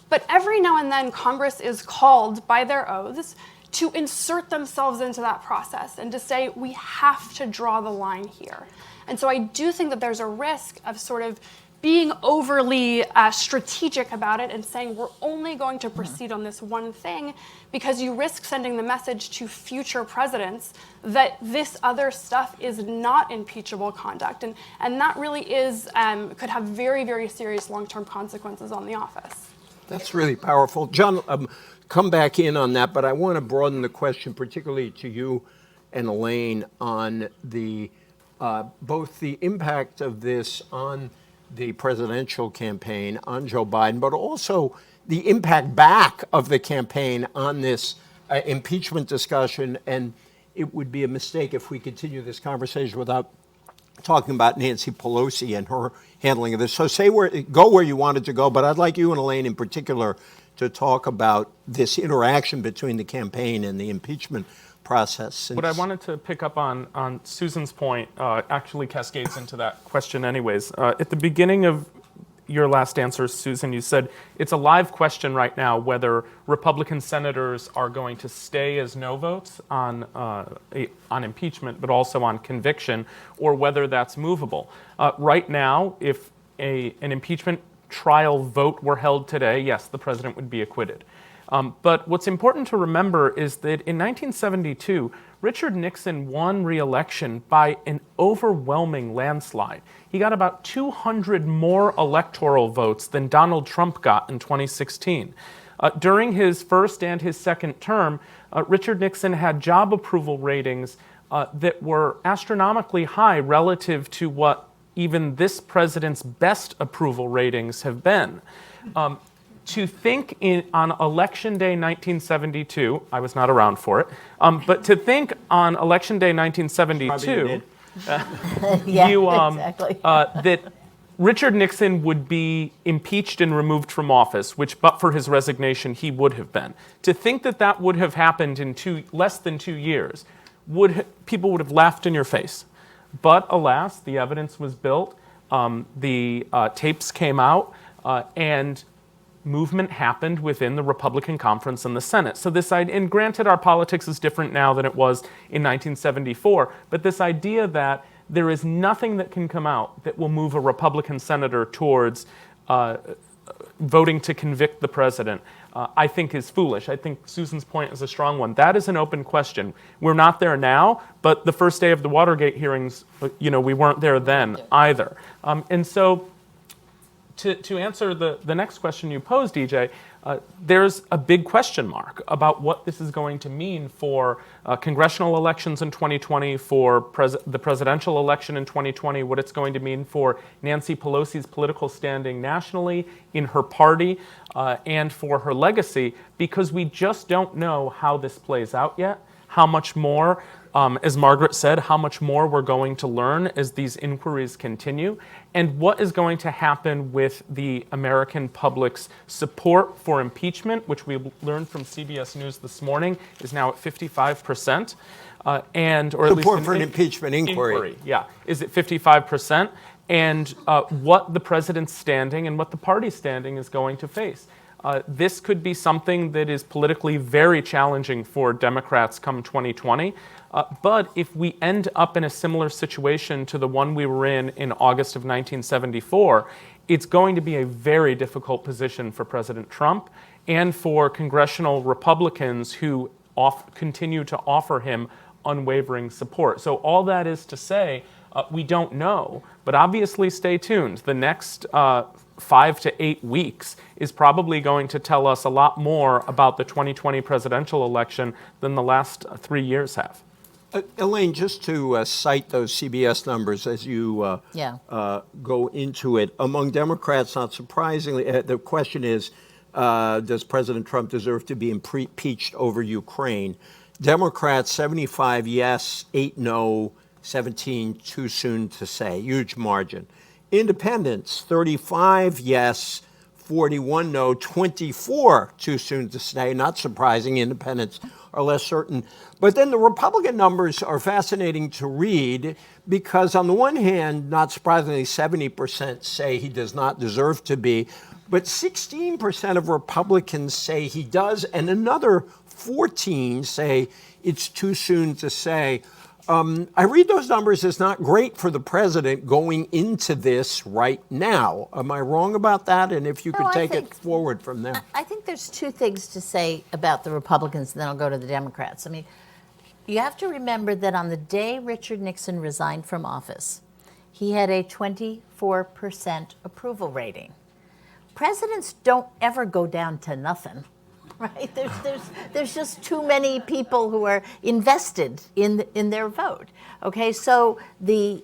But every now and then Congress is called by their oaths to insert themselves into that process and to say, we have to draw the line here. And so I do think that there's a risk of sort of being overly strategic about it and saying we're only going to proceed on this one thing, because you risk sending the message to future presidents that this other stuff is not impeachable conduct. And that really is, could have very, very serious long-term consequences on the office. That's really powerful. John, come back in on that, but I want to broaden the question, particularly to you and Elaine, on the both the impact of this on the presidential campaign, on Joe Biden, but also the impact back of the campaign on this impeachment discussion. And it would be a mistake if we continue this conversation without talking about Nancy Pelosi and her handling of this. So go where you wanted to go, but I'd like you and Elaine in particular to talk about this interaction between the campaign and the impeachment process. What I wanted to pick up on Susan's point actually cascades into that question anyways. At the beginning of your last answer, Susan, you said it's a live question right now whether Republican senators are going to stay as no votes on impeachment, but also on conviction, or whether that's movable. Right now, if an impeachment trial vote were held today, yes, the president would be acquitted. But what's important to remember is that in 1972, Richard Nixon won re-election by an overwhelming landslide. He got about 200 more electoral votes than Donald Trump got in 2016. During his first and his second term, Richard Nixon had job approval ratings that were astronomically high relative to what even this president's best approval ratings have been. To think on Election Day 1972, I was not around for it, but to think on Election Day 1972, Exactly. that Richard Nixon would be impeached and removed from office, which but for his resignation he would have been. To think that that would have happened in less than 2 years, people would have laughed in your face. But alas, the evidence was built, the tapes came out, and movement happened within the Republican conference and the Senate. So and granted our politics is different now than it was in 1974, but this idea that there is nothing that can come out that will move a Republican senator towards voting to convict the president, I think is foolish. I think Susan's point is a strong one. That is an open question. We're not there now, but the first day of the Watergate hearings, we weren't there then either. And so to answer the next question you posed, DJ, there's a big question mark about what this is going to mean for congressional elections in 2020, for the presidential election in 2020, what it's going to mean for Nancy Pelosi's political standing nationally, in her party, and for her legacy, because we just don't know how this plays out yet, how much more, as Margaret said, how much more we're going to learn as these inquiries continue, and what is going to happen with the American public's support for impeachment, which we learned from CBS News this morning is now at 55%. Or at Support least for an impeachment inquiry. Yeah, is it 55%? And what the president's standing and what the party's standing is going to face. This could be something that is politically very challenging for Democrats come 2020. But if we end up in a similar situation to the one we were in August of 1974, it's going to be a very difficult position for President Trump and for congressional Republicans who continue to offer him unwavering support. So all that is to say, we don't know, but obviously stay tuned. The next 5 to 8 weeks is probably going to tell us a lot more about the 2020 presidential election than the last 3 years have. Elaine, just to cite those CBS numbers as you go into it, among Democrats, not surprisingly, the question is, does President Trump deserve to be impeached over Ukraine? Democrats, 75 yes, 8 no, 17 too soon to say, huge margin. Independents, 35 yes, 41 no, 24 too soon to say. Not surprising, independents are less certain. But then the Republican numbers are fascinating to read because on the one hand, not surprisingly, 70% say he does not deserve to be, but 16% of Republicans say he does, and another 14 say it's too soon to say. I read those numbers as not great for the president going into this right now. Am I wrong about that? And if you could take it forward from there. I think there's two things to say about the Republicans, and then I'll go to the Democrats. I mean, you have to remember that on the day Richard Nixon resigned from office, he had a 24% approval rating. Presidents don't ever go down to nothing. Right? There's just too many people who are invested in their vote. Okay, so the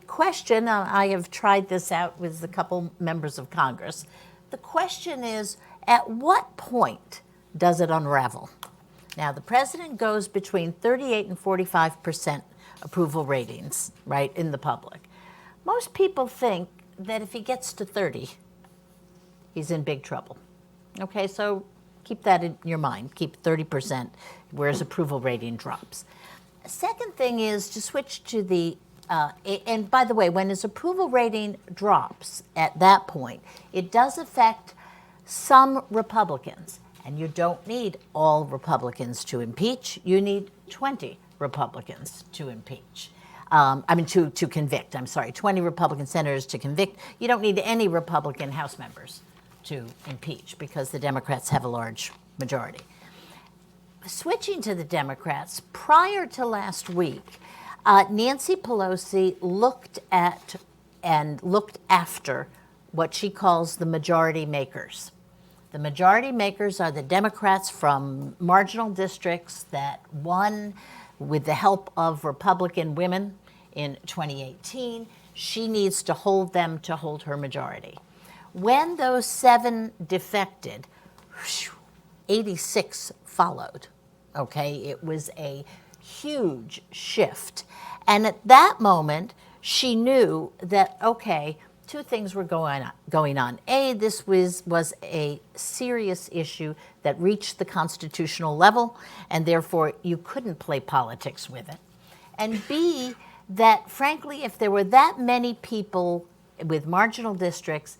question, I have tried this out with a couple members of Congress. The question is, at what point does it unravel? Now, the president goes between 38 and 45% approval ratings, right, in the public. most people think that if he gets to 30, he's in big trouble. Okay, so keep that in your mind. Keep 30%, where his approval rating drops. Second thing is to switch to the, and by the way, when his approval rating drops at that point, it does affect some Republicans. And you don't need all Republicans to impeach. You need 20 Republicans to impeach. To convict, 20 Republican senators to convict. You don't need any Republican House members to impeach because the Democrats have a large majority. Switching to the Democrats, prior to last week, Nancy Pelosi looked at and looked after what she calls the majority makers. The majority makers are the Democrats from marginal districts that won with the help of Republican women in 2018. She needs to hold them to hold her majority. When those 7 defected, 86 followed. Okay, it was a huge shift. And at that moment, she knew that, okay, 2 things were going on. A, this was a serious issue that reached the constitutional level, and therefore you couldn't play politics with it. And B, that frankly, if there were that many people with marginal districts,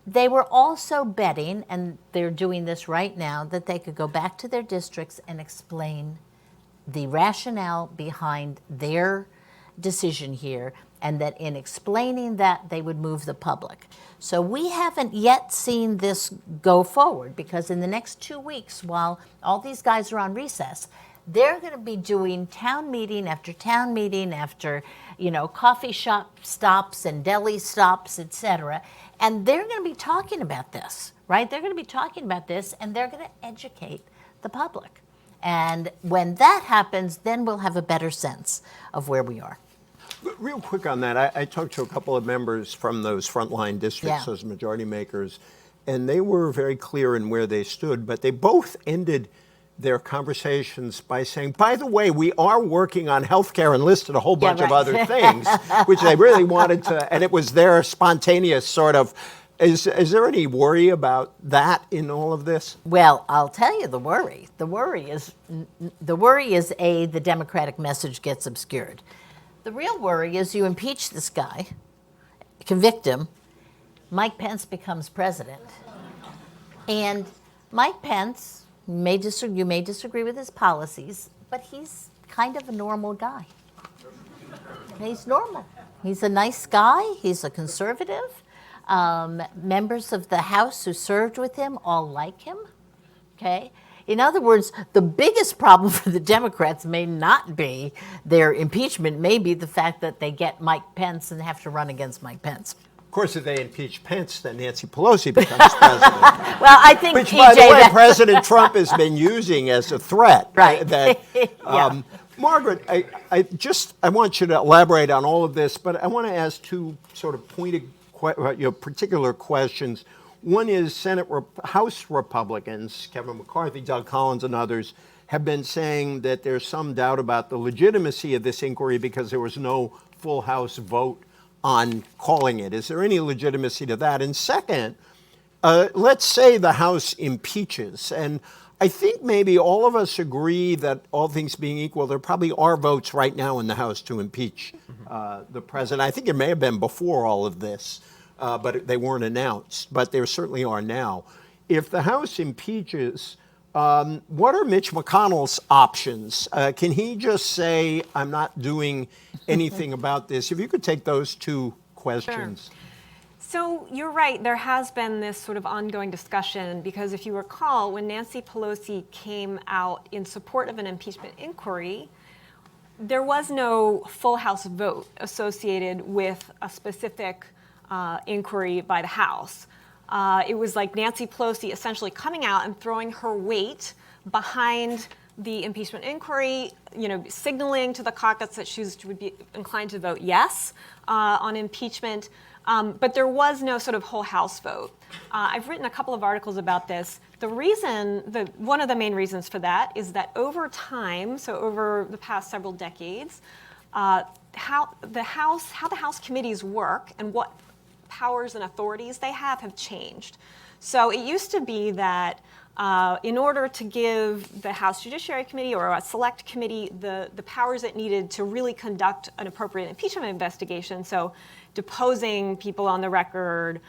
they were also betting, and they're doing this right now, that they could go back to their districts and explain the rationale behind their decision here, and that in explaining that, they would move the public. So we haven't yet seen this go forward, because in the next 2 weeks, while all these guys are on recess, they're going to be doing town meeting after coffee shop stops and deli stops, et cetera. And they're going to be talking about this, right? They're going to be talking about this, and they're going to educate the public. And when that happens, then we'll have a better sense of where we are. Real quick on that, I talked to a couple of members from those frontline districts, those majority makers, and they were very clear in where they stood, but they both ended their conversations by saying, by the way, we are working on health care, and listed a whole bunch of other things, which they really wanted to, and it was their spontaneous sort of, is there any worry about that in all of this? Well, I'll tell you the worry. The worry is the Democratic message gets obscured. The real worry is you impeach this guy, convict him, Mike Pence becomes president, and Mike Pence, you may disagree with his policies, but he's kind of a normal guy. He's normal. He's a nice guy. He's a conservative. Members of the House who served with him all like him. Okay? In other words, the biggest problem for the Democrats may not be their impeachment, may be the fact that they get Mike Pence and have to run against Mike Pence. Of course, if they impeach Pence, then Nancy Pelosi becomes president. Well, I think, which, by the way, President Trump has been using as a threat. Right. Margaret, I want you to elaborate on all of this, but I want to ask 2 sort of pointed, particular questions. One is House Republicans, Kevin McCarthy, Doug Collins, and others, have been saying that there's some doubt about the legitimacy of this inquiry because there was no full House vote on calling it. Is there any legitimacy to that? And second, let's say the House impeaches, and I think maybe all of us agree that, all things being equal, there probably are votes right now in the House to impeach the president. I think it may have been before all of this, but they weren't announced. But there certainly are now. If the House impeaches, what are Mitch McConnell's options? Can he just say, I'm not doing anything about this? If you could take those 2 questions. Sure. So you're right, there has been this sort of ongoing discussion, because if you recall, when Nancy Pelosi came out in support of an impeachment inquiry, there was no full House vote associated with a specific inquiry by the House. It was like Nancy Pelosi essentially coming out and throwing her weight behind the impeachment inquiry, signaling to the caucus that she would be inclined to vote yes on impeachment. But there was no sort of whole House vote. I've written a couple of articles about this. One of the main reasons for that is that over time, so over the past several decades, how the House committees work and what powers and authorities they have changed. So it used to be that in order to give the House Judiciary Committee or a select committee the powers it needed to really conduct an appropriate impeachment investigation, so deposing people on the record,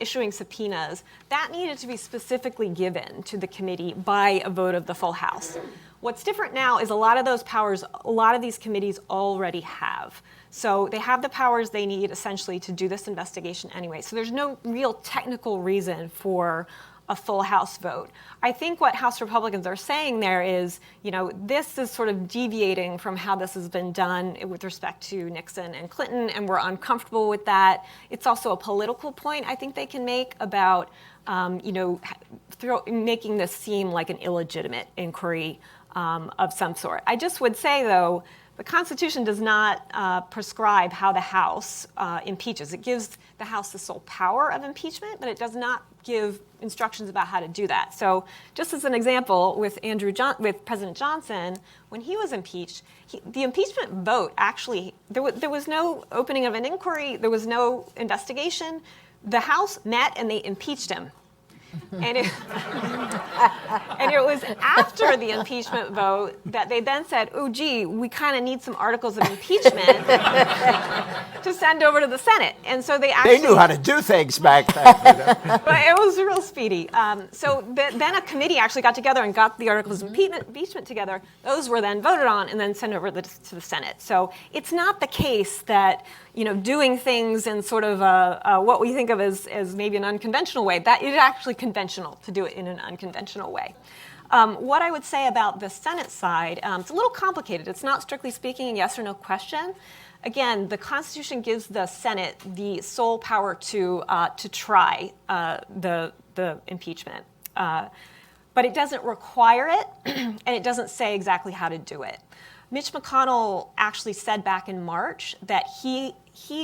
issuing subpoenas, that needed to be specifically given to the committee by a vote of the full House. What's different now is a lot of those powers, a lot of these committees already have. So they have the powers they need essentially to do this investigation anyway. So there's no real technical reason for a full House vote. I think what House Republicans are saying there is, this is sort of deviating from how this has been done with respect to Nixon and Clinton, and we're uncomfortable with that. It's also a political point I think they can make about, making this seem like an illegitimate inquiry of some sort. I just would say, though, the Constitution does not prescribe how the House impeaches. It gives the House the sole power of impeachment, but it does not give instructions about how to do that. So, just as an example, with President Johnson, when he was impeached, the impeachment vote actually there was no opening of an inquiry, there was no investigation. The House met and they impeached him. And it was after the impeachment vote that they then said, oh, gee, we kind of need some articles of impeachment to send over to the Senate. And so they knew how to do things back then. But it was real speedy. Then a committee actually got together and got the articles of impeachment together. Those were then voted on and then sent over to the Senate. So it's not the case that doing things in sort of what we think of as maybe an unconventional way, that it is actually conventional to do it in an unconventional way. What I would say about the Senate side, it's a little complicated. It's not strictly speaking a yes or no question. Again, the Constitution gives the Senate the sole power to try the impeachment. But it doesn't require it, and it doesn't say exactly how to do it. Mitch McConnell actually said back in March that he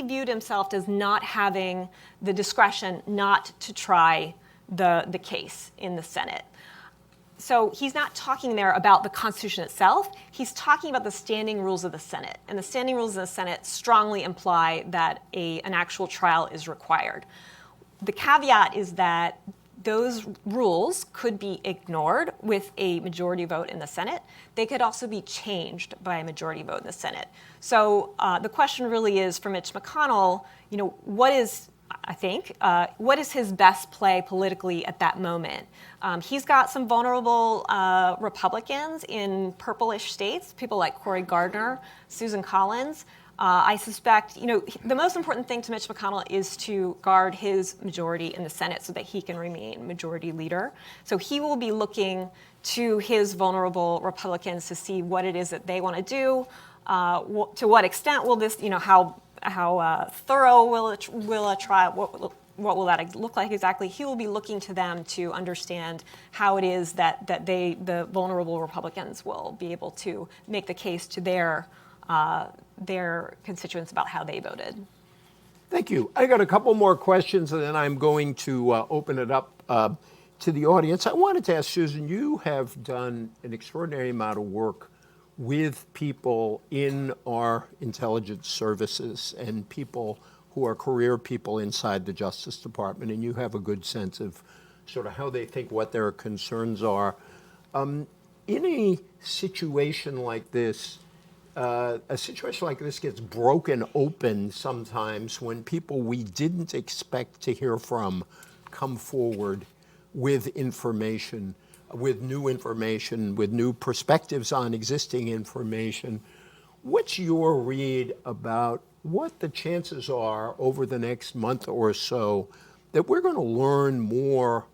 viewed himself as not having the discretion not to try the case in the Senate. So he's not talking there about the Constitution itself. He's talking about the standing rules of the Senate. And the standing rules of the Senate strongly imply that an actual trial is required. The caveat is that those rules could be ignored with a majority vote in the Senate. They could also be changed by a majority vote in the Senate. So the question really is for Mitch McConnell, what is his best play politically at that moment? He's got some vulnerable Republicans in purplish states, people like Cory Gardner, Susan Collins. I suspect, the most important thing to Mitch McConnell is to guard his majority in the Senate so that he can remain majority leader. So he will be looking to his vulnerable Republicans to see what it is that they want to do. To what extent will this, how thorough will a trial, what will that look like exactly? He will be looking to them to understand how it is that the vulnerable Republicans will be able to make the case to their constituents about how they voted. Thank you. I got a couple more questions, and then I'm going to open it up to the audience. I wanted to ask Susan, you have done an extraordinary amount of work with people in our intelligence services and people who are career people inside the Justice Department, and you have a good sense of sort of how they think, what their concerns are. In a situation like this, gets broken open sometimes when people we didn't expect to hear from come forward with information, with new perspectives on existing information. What's your read about what the chances are over the next month or so that we're going to learn more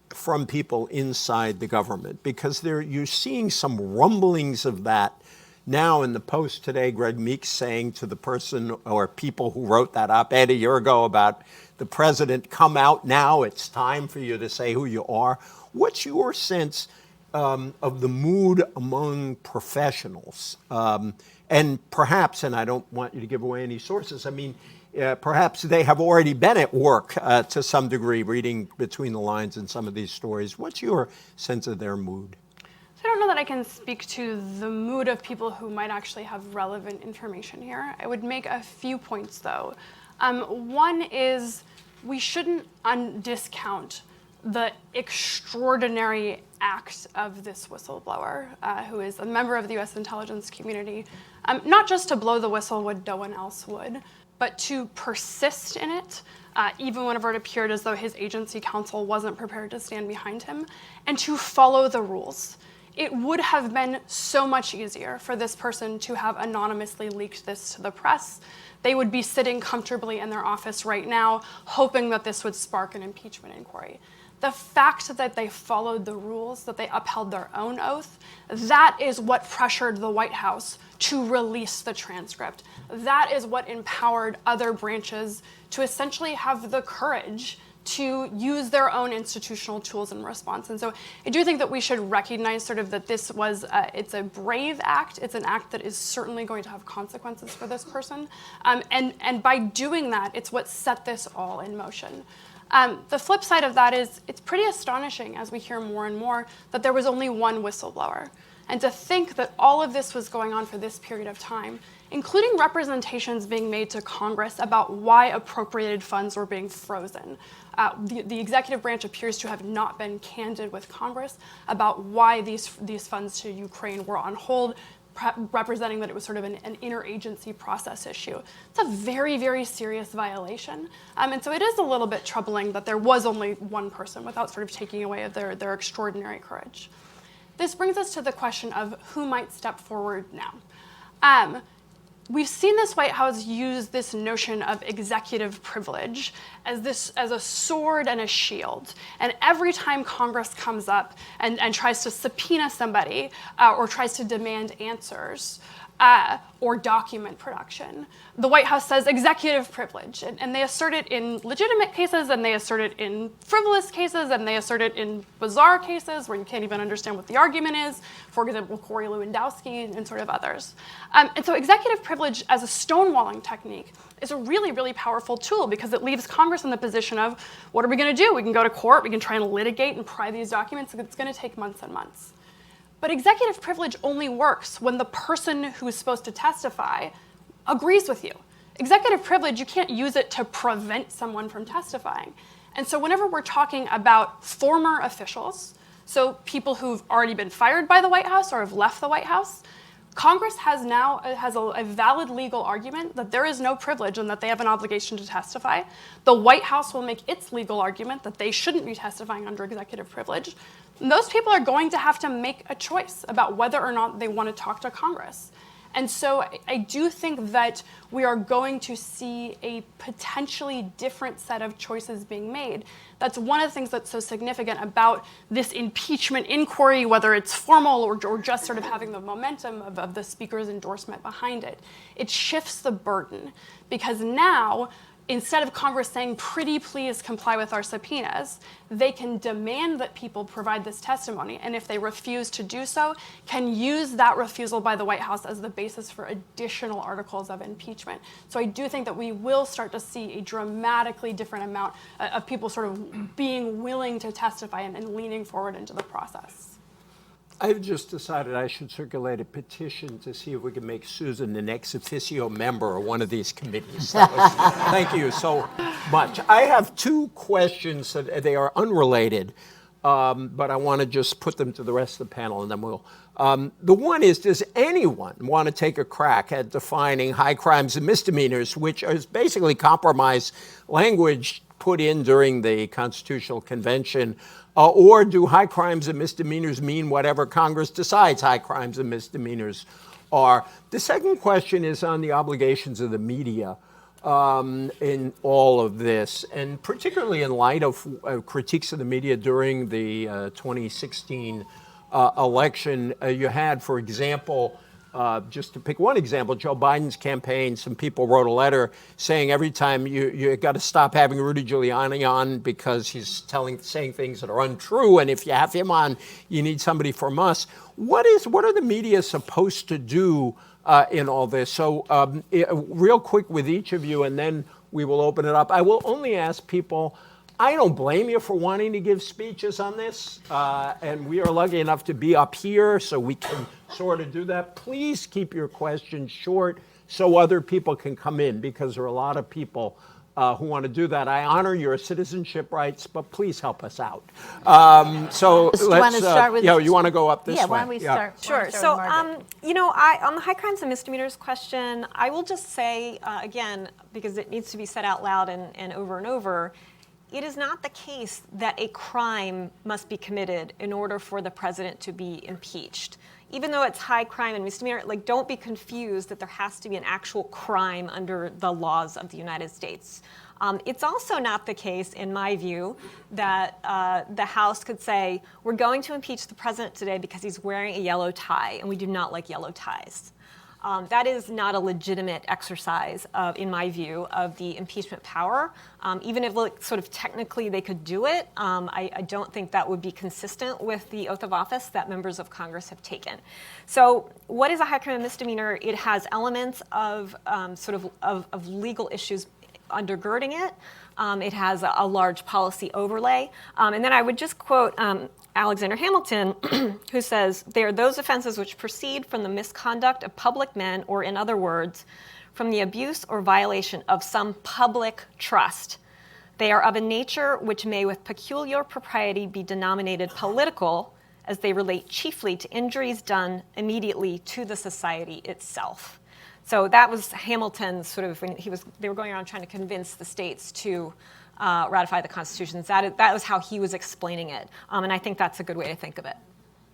from people inside the government? Because you're seeing some rumblings of that now in the Post today. Greg Meeks saying to the person or people who wrote that op-ed a year ago about the president, come out now, it's time for you to say who you are. What's your sense of the mood among professionals? And perhaps, and I don't want you to give away any sources, perhaps they have already been at work to some degree, reading between the lines in some of these stories. What's your sense of their mood? So I don't know that I can speak to the mood of people who might actually have relevant information here. I would make a few points, though. One is we shouldn't discount the extraordinary act of this whistleblower, who is a member of the U.S. intelligence community, not just to blow the whistle when no one else would, but to persist in it, even whenever it appeared as though his agency counsel wasn't prepared to stand behind him, and to follow the rules. It would have been so much easier for this person to have anonymously leaked this to the press. They would be sitting comfortably in their office right now, hoping that this would spark an impeachment inquiry. The fact that they followed the rules, that they upheld their own oath, that is what pressured the White House to release the transcript. That is what empowered other branches to essentially have the courage to use their own institutional tools in response. And so I do think that we should recognize sort of that this was, it's a brave act. It's an act that is certainly going to have consequences for this person. And by doing that, it's what set this all in motion. The flip side of that is it's pretty astonishing as we hear more and more that there was only one whistleblower. And to think that all of this was going on for this period of time, including representations being made to Congress about why appropriated funds were being frozen. The executive branch appears to have not been candid with Congress about why these funds to Ukraine were on hold, representing that it was sort of an interagency process issue. It's a very, very serious violation. And so it is a little bit troubling that there was only one person without sort of taking away their extraordinary courage. This brings us to the question of who might step forward now. We've seen this White House use this notion of executive privilege as a sword and a shield. And every time Congress comes up and tries to subpoena somebody or tries to demand answers or document production, the White House says executive privilege. And they assert it in legitimate cases, and they assert it in frivolous cases, and they assert it in bizarre cases where you can't even understand what the argument is. For example, Corey Lewandowski and sort of others. And so executive privilege as a stonewalling technique is a really, really powerful tool because it leaves Congress in the position of, what are we going to do? We can go to court, we can try and litigate and pry these documents. It's going to take months and months. But executive privilege only works when the person who is supposed to testify agrees with you. Executive privilege, you can't use it to prevent someone from testifying. And so whenever we're talking about former officials, so people who've already been fired by the White House or have left the White House, Congress has now a valid legal argument that there is no privilege and that they have an obligation to testify. The White House will make its legal argument that they shouldn't be testifying under executive privilege. And those people are going to have to make a choice about whether or not they want to talk to Congress. And so I do think that we are going to see a potentially different set of choices being made. That's one of the things that's so significant about this impeachment inquiry, whether it's formal or just sort of having the momentum of the speaker's endorsement behind it. It shifts the burden because now, instead of Congress saying, pretty please comply with our subpoenas, they can demand that people provide this testimony. And if they refuse to do so, can use that refusal by the White House as the basis for additional articles of impeachment. So I do think that we will start to see a dramatically different amount of people sort of being willing to testify and leaning forward into the process. I've just decided I should circulate a petition to see if we can make Susan an ex officio member of one of these committees. Thank you so much. I have two questions that they are unrelated, but I want to just put them to the rest of the panel, and then we'll. The one is, does anyone want to take a crack at defining high crimes and misdemeanors, which is basically compromise language put in during the Constitutional Convention? Or do high crimes and misdemeanors mean whatever Congress decides high crimes and misdemeanors are? The second question is on the obligations of the media in all of this, and particularly in light of critiques of the media during the 2016 election. You had, for example, just to pick one example, Joe Biden's campaign, some people wrote a letter saying every time you got to stop having Rudy Giuliani on because he's saying things that are untrue, and if you have him on, you need somebody from us. What are the media supposed to do in all this? So real quick with each of you, and then we will open it up. I will only ask people I don't blame you for wanting to give speeches on this, and we are lucky enough to be up here so we can sort of do that. Please keep your questions short so other people can come in, because there are a lot of people who want to do that. I honor your citizenship rights, but please help us out. So Do you let's, want to start with? you want to go up this way? Yeah, why don't we start? Sure. So, on the high crimes and misdemeanors question, I will just say, again, because it needs to be said out loud and over, it is not the case that a crime must be committed in order for the president to be impeached. Even though it's high crime and misdemeanor, don't be confused that there has to be an actual crime under the laws of the United States. It's also not the case, in my view, that the House could say, we're going to impeach the president today because he's wearing a yellow tie, and we do not like yellow ties. That is not a legitimate exercise, in my view, of the impeachment power. Even if sort of technically they could do it, I don't think that would be consistent with the oath of office that members of Congress have taken. So what is a high crime and misdemeanor? It has elements of of legal issues undergirding it. It has a large policy overlay. And then I would just quote Alexander Hamilton, who says, "They are those offenses which proceed from the misconduct of public men, or in other words, from the abuse or violation of some public trust. They are of a nature which may with peculiar propriety be denominated political, as they relate chiefly to injuries done immediately to the society itself." So that was Hamilton's sort of, when they were going around trying to convince the states to ratify the Constitution. That was how he was explaining it. And I think that's a good way to think of it.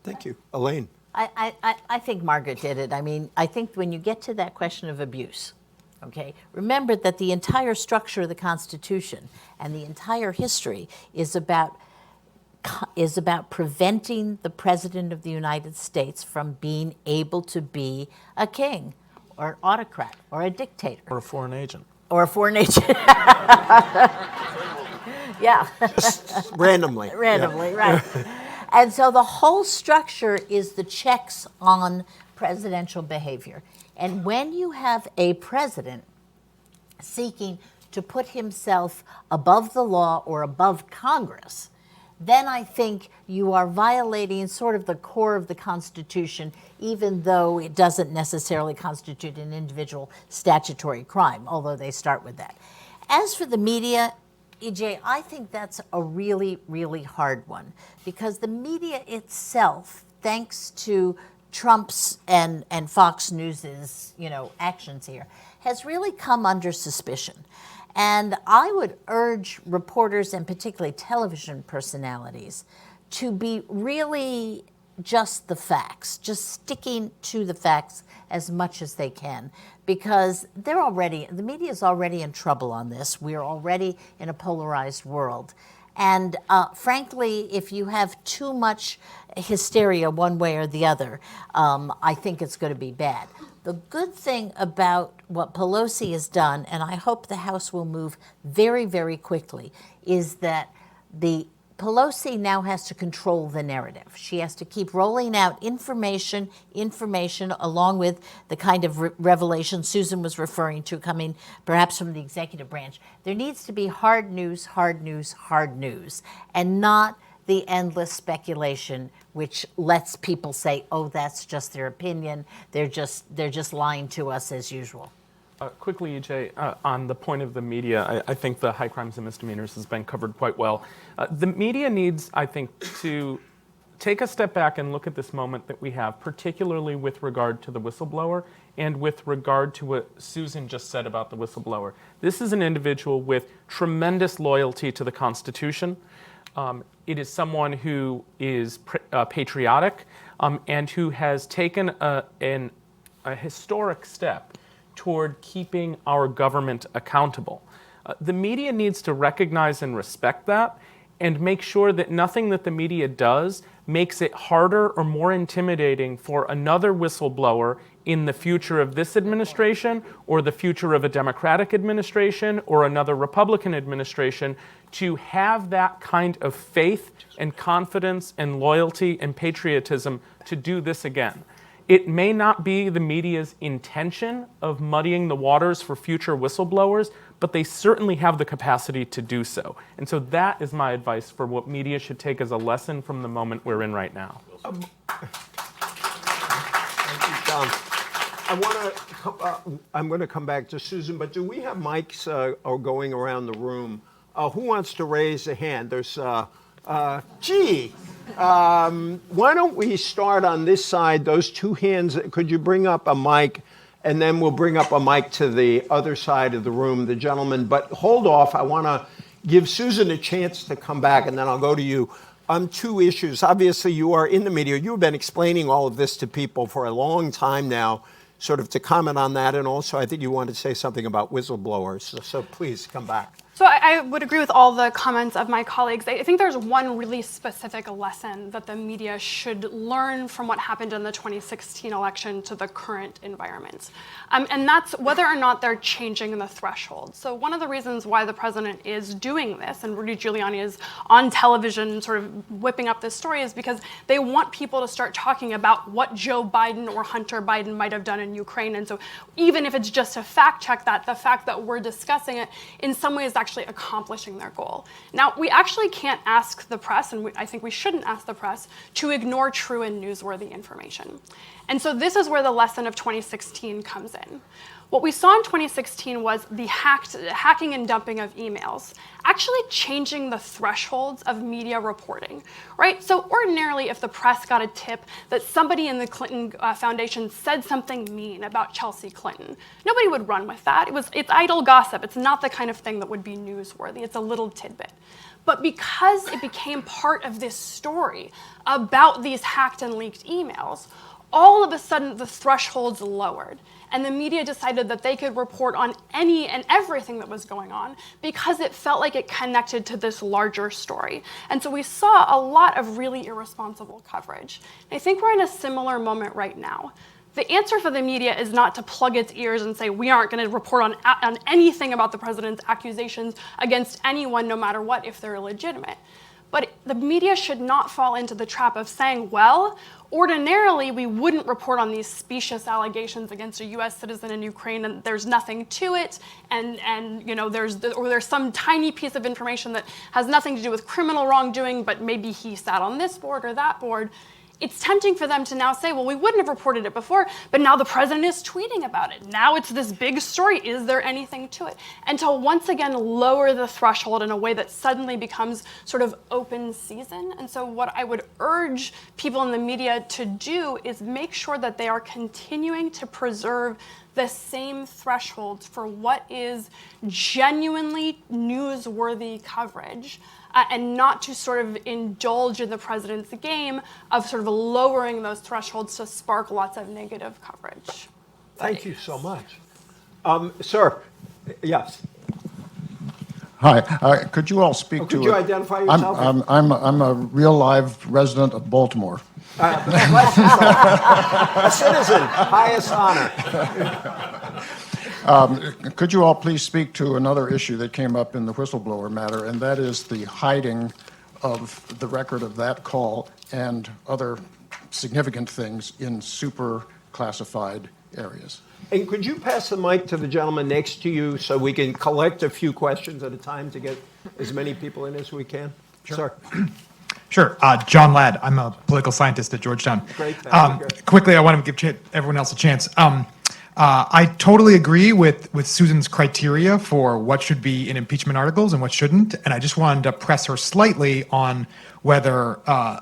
Thank you. Elaine. I think Margaret did it. I mean, I think when you get to that question of abuse, okay, remember that the entire structure of the Constitution and the entire history is about preventing the President of the United States from being able to be a king or an autocrat or a dictator. Or a foreign agent. Or a foreign agent. Yeah. Just randomly. Randomly, right. And so the whole structure is the checks on presidential behavior. And when you have a president seeking to put himself above the law or above Congress, then I think you are violating sort of the core of the Constitution, even though it doesn't necessarily constitute an individual statutory crime, although they start with that. As for the media, EJ, I think that's a really, really hard one, because the media itself, thanks to Trump's and Fox News's, actions here, has really come under suspicion. And I would urge reporters, and particularly television personalities, to be really just the facts, just sticking to the facts as much as they can, because the media is already in trouble on this. We are already in a polarized world. And frankly, if you have too much hysteria one way or the other, I think it's going to be bad. The good thing about what Pelosi has done, and I hope the House will move very, very quickly, is that Pelosi now has to control the narrative. She has to keep rolling out information along with the kind of revelation Susan was referring to coming perhaps from the executive branch. There needs to be hard news, and not the endless speculation which lets people say, oh, that's just their opinion. They're just lying to us as usual. Quickly, EJ, on the point of the media, I think the high crimes and misdemeanors has been covered quite well. The media needs, I think, to take a step back and look at this moment that we have, particularly with regard to the whistleblower and with regard to what Susan just said about the whistleblower. This is an individual with tremendous loyalty to the Constitution. It is someone who is patriotic and who has taken a historic step toward keeping our government accountable. The media needs to recognize and respect that and make sure that nothing that the media does makes it harder or more intimidating for another whistleblower in the future of this administration or the future of a Democratic administration or another Republican administration to have that kind of faith and confidence and loyalty and patriotism to do this again. It may not be the media's intention of muddying the waters for future whistleblowers, but they certainly have the capacity to do so. And so that is my advice for what media should take as a lesson from the moment we're in right now. Thank you, John. I'm going to come back to Susan, but do we have mics going around the room? Who wants to raise a hand? There's, why don't we start on this side, those two hands, could you bring up a mic? And then we'll bring up a mic to the other side of the room, the gentleman. But hold off, I want to give Susan a chance to come back, and then I'll go to you. Two issues. Obviously, you are in the media. You've been explaining all of this to people for a long time now, sort of to comment on that. And also, I think you wanted to say something about whistleblowers. So please come back. So I would agree with all the comments of my colleagues. I think there's one really specific lesson that the media should learn from what happened in the 2016 election to the current environment. And that's whether or not they're changing the threshold. So one of the reasons why the president is doing this, and Rudy Giuliani is on television sort of whipping up this story, is because they want people to start talking about what Joe Biden or Hunter Biden might have done in Ukraine. And so even if it's just to fact check that, the fact that we're discussing it in some ways actually accomplishing their goal. Now, we actually can't ask the press, and I think we shouldn't ask the press, to ignore true and newsworthy information. And so this is where the lesson of 2016 comes in. What we saw in 2016 was the hacking and dumping of emails, actually changing the thresholds of media reporting, right? So ordinarily, if the press got a tip that somebody in the Clinton Foundation said something mean about Chelsea Clinton, nobody would run with that. It's idle gossip. It's not the kind of thing that would be newsworthy. It's a little tidbit. But because it became part of this story about these hacked and leaked emails, all of a sudden the thresholds lowered. And the media decided that they could report on any and everything that was going on because it felt like it connected to this larger story. And so we saw a lot of really irresponsible coverage. And I think we're in a similar moment right now. The answer for the media is not to plug its ears and say, we aren't going to report on anything about the president's accusations against anyone, no matter what, if they're illegitimate. But the media should not fall into the trap of saying, well, ordinarily we wouldn't report on these specious allegations against a U.S. citizen in Ukraine, and there's nothing to it, and you know there's some tiny piece of information that has nothing to do with criminal wrongdoing, but maybe he sat on this board or that board. It's tempting for them to now say, well, we wouldn't have reported it before, but now the president is tweeting about it. Now it's this big story. Is there anything to it? And to once again lower the threshold in a way that suddenly becomes sort of open season. And so what I would urge people in the media to do is make sure that they are continuing to preserve the same thresholds for what is genuinely newsworthy coverage. And not to sort of indulge in the president's game of sort of lowering those thresholds to spark lots of negative coverage. Thank you so much. Sir, yes. Hi, could you all speak to... Could you identify yourself? I'm a real live resident of Baltimore. A citizen, highest honor. Could you all please speak to another issue that came up in the whistleblower matter, and that is the hiding of the record of that call and other significant things in super classified areas? And could you pass the mic to the gentleman next to you so we can collect a few questions at a time to get as many people in as we can? Sure. Sir. Sure. John Ladd. I'm a political scientist at Georgetown. Great. Thank you. Quickly, I want to give everyone else a chance. I totally agree with Susan's criteria for what should be in impeachment articles and what shouldn't, and I just wanted to press her slightly on whether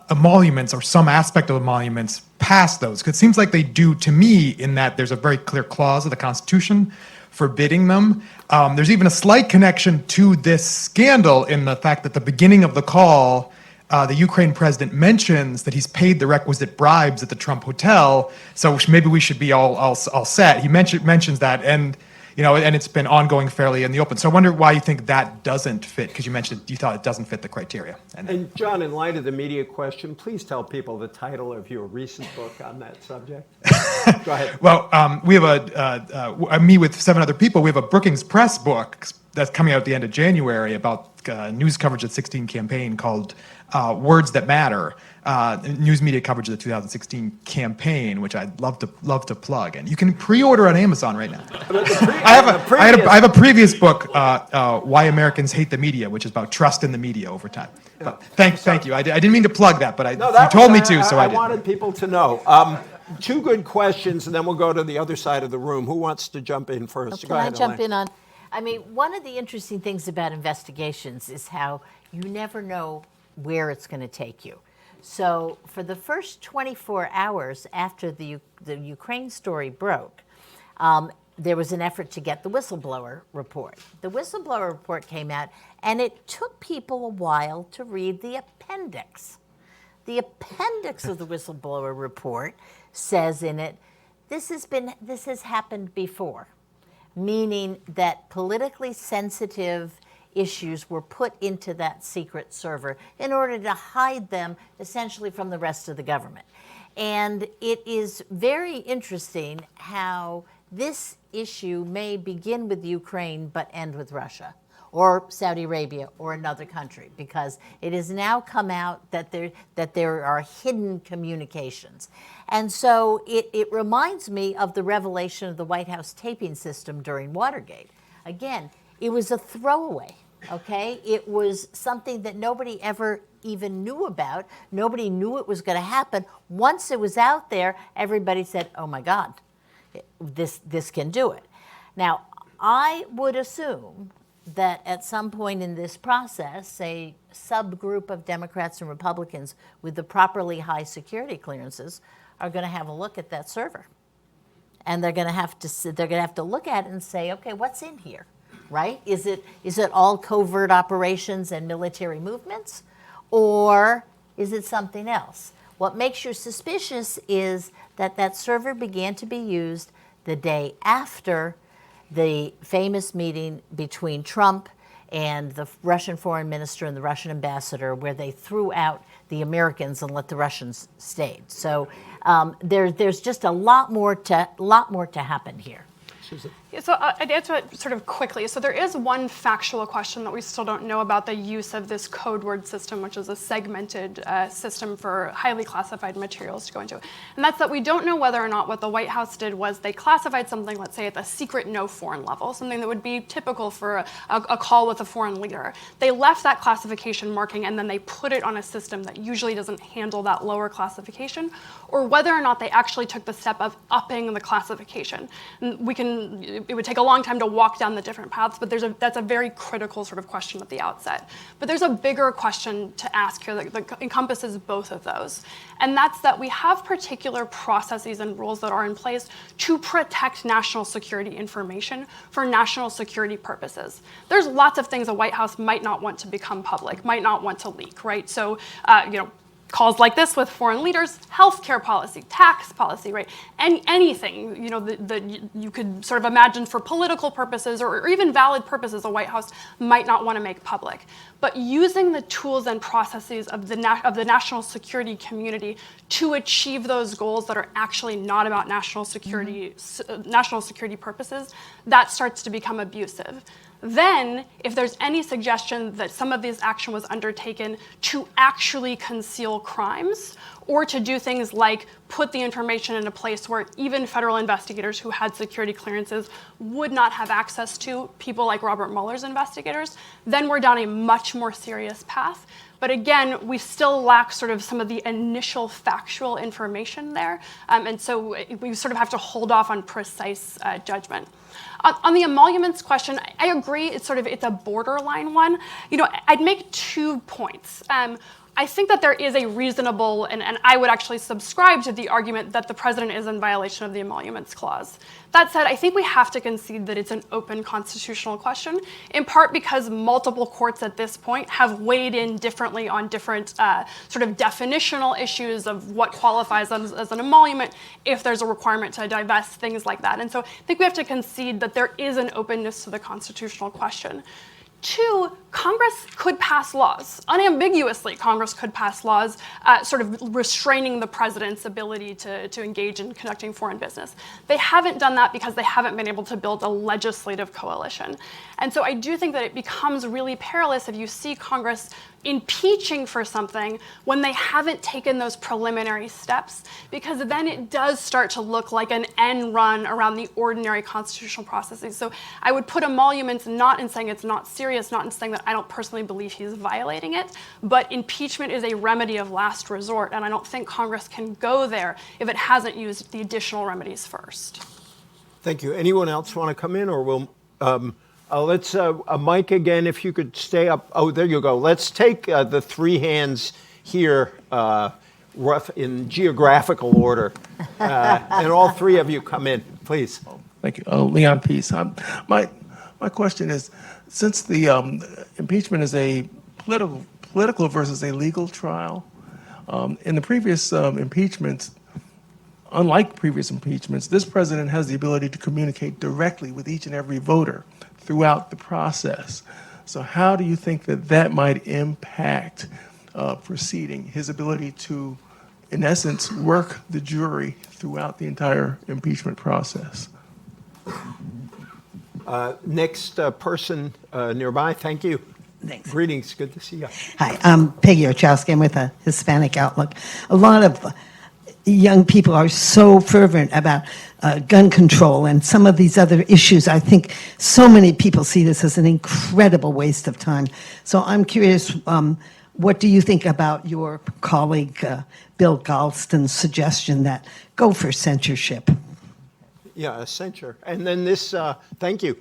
emoluments or some aspect of emoluments pass those. Because it seems like they do to me, in that there's a very clear clause of the Constitution forbidding them. There's even a slight connection to this scandal in the fact that the beginning of the call, the Ukraine president mentions that he's paid the requisite bribes at the Trump hotel, so maybe we should be all set. He mentions that, and and it's been ongoing fairly in the open. So I wonder why you think that doesn't fit, because you mentioned you thought it doesn't fit the criteria. And John, in light of the media question, please tell people the title of your recent book on that subject. Go ahead. Well, we have me with 7 other people, we have a Brookings Press book that's coming out at the end of January about news coverage of the 2016 campaign called Words That Matter, news media coverage of the 2016 campaign, which I'd love to plug. And you can pre-order on Amazon right now. I have a previous book, Why Americans Hate the Media, which is about trust in the media over time. But thank you. I didn't mean to plug that, but you told me to, so I did. I wanted people to know. Two good questions, and then we'll go to the other side of the room. Who wants to jump in first? Can Go I ahead, jump Elaine. in on? I mean, one of the interesting things about investigations is how you never know where it's going to take you. So for the first 24 hours after the Ukraine story broke, there was an effort to get the whistleblower report. The whistleblower report came out, and it took people a while to read the appendix. The appendix of the whistleblower report says in it, this has happened before, meaning that politically sensitive issues were put into that secret server in order to hide them essentially from the rest of the government. And it is very interesting how this issue may begin with Ukraine but end with Russia or Saudi Arabia or another country, because it has now come out that there are hidden communications. And so it reminds me of the revelation of the White House taping system during Watergate. Again, it was a throwaway, okay? It was something that nobody ever even knew about. Nobody knew it was going to happen. Once it was out there, everybody said, oh my God, this can do it. Now, I would assume that at some point in this process, a subgroup of Democrats and Republicans with the properly high security clearances are going to have a look at that server. And they're going to have to look at it and say, okay, what's in here, right? Is it all covert operations and military movements, or is it something else? What makes you suspicious is that server began to be used the day after the famous meeting between Trump and the Russian foreign minister and the Russian ambassador, where they threw out the Americans and let the Russians stay. So there's just a lot more to happen here. Yeah, so I'd answer it sort of quickly. So there is one factual question that we still don't know about the use of this code word system, which is a segmented system for highly classified materials to go into. And that's that we don't know whether or not what the White House did was they classified something, let's say at the secret no foreign level, something that would be typical for a call with a foreign leader. They left that classification marking and then they put it on a system that usually doesn't handle that lower classification, or whether or not they actually took the step of upping the classification. And it would take a long time to walk down the different paths, but that's a very critical sort of question at the outset. But there's a bigger question to ask here that encompasses both of those. And that's that we have particular processes and rules that are in place to protect national security information for national security purposes. There's lots of things the White House might not want to become public, might not want to leak, right? So, calls like this with foreign leaders, healthcare policy, tax policy, right? Anything, that you could sort of imagine for political purposes or even valid purposes the White House might not want to make public. But using the tools and processes of the national security community to achieve those goals that are actually not about national security purposes, that starts to become abusive. Then, if there's any suggestion that some of this action was undertaken to actually conceal crimes or to do things like put the information in a place where even federal investigators who had security clearances would not have access to, people like Robert Mueller's investigators, then we're down a much more serious path. But again, we still lack sort of some of the initial factual information there. And so we sort of have to hold off on precise judgment. On the emoluments question, I agree. It's a borderline one. I'd make 2 points. I think that there is a reasonable, and I would actually subscribe to the argument that the president is in violation of the emoluments clause. That said, I think we have to concede that it's an open constitutional question, in part because multiple courts at this point have weighed in differently on different sort of definitional issues of what qualifies as an emolument, if there's a requirement to divest, things like that. And so I think we have to concede that there is an openness to the constitutional question. 2, Congress could pass laws. Unambiguously, Congress could pass laws sort of restraining the president's ability to engage in conducting foreign business. They haven't done that because they haven't been able to build a legislative coalition. And so I do think that it becomes really perilous if you see Congress impeaching for something when they haven't taken those preliminary steps, because then it does start to look like an end run around the ordinary constitutional processes. So I would put emoluments not in saying it's not serious, not in saying that I don't personally believe he's violating it, but impeachment is a remedy of last resort, and I don't think Congress can go there if it hasn't used the additional remedies first. Thank you. Anyone else want to come in, or we'll let's Mike again, if you could stay up. Oh, there you go. Let's take the three hands here, rough in geographical order, and all three of you come in, please. Thank you. Leon Peace. My question is, since the impeachment is a political versus a legal trial, in the previous impeachments, unlike previous impeachments, this president has the ability to communicate directly with each and every voter throughout the process. So how do you think that that might impact proceeding, his ability to, in essence, work the jury throughout the entire impeachment process? Next person nearby. Thank you. Thanks. Greetings. Good to see you. Hi, I'm Peggy Ochowski. I'm with a Hispanic Outlook. A lot of young people are so fervent about gun control and some of these other issues. I think so many people see this as an incredible waste of time. So I'm curious, what do you think about your colleague Bill Galston's suggestion that go for censorship? Yeah, censure. And then this, thank you.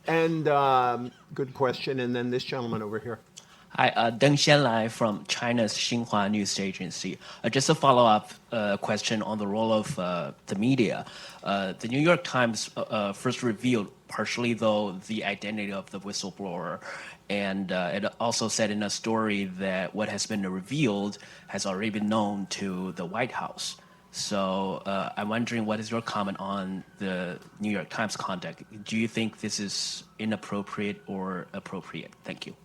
And good question. And then this gentleman over here. Hi, Deng Xianlai from China's Xinhua News Agency. Just a follow-up question on the role of the media. The New York Times first revealed, partially though, the identity of the whistleblower. And it also said in a story that what has been revealed has already been known to the White House. So I'm wondering, what is your comment on the New York Times conduct? Do you think this is inappropriate or appropriate? Thank you.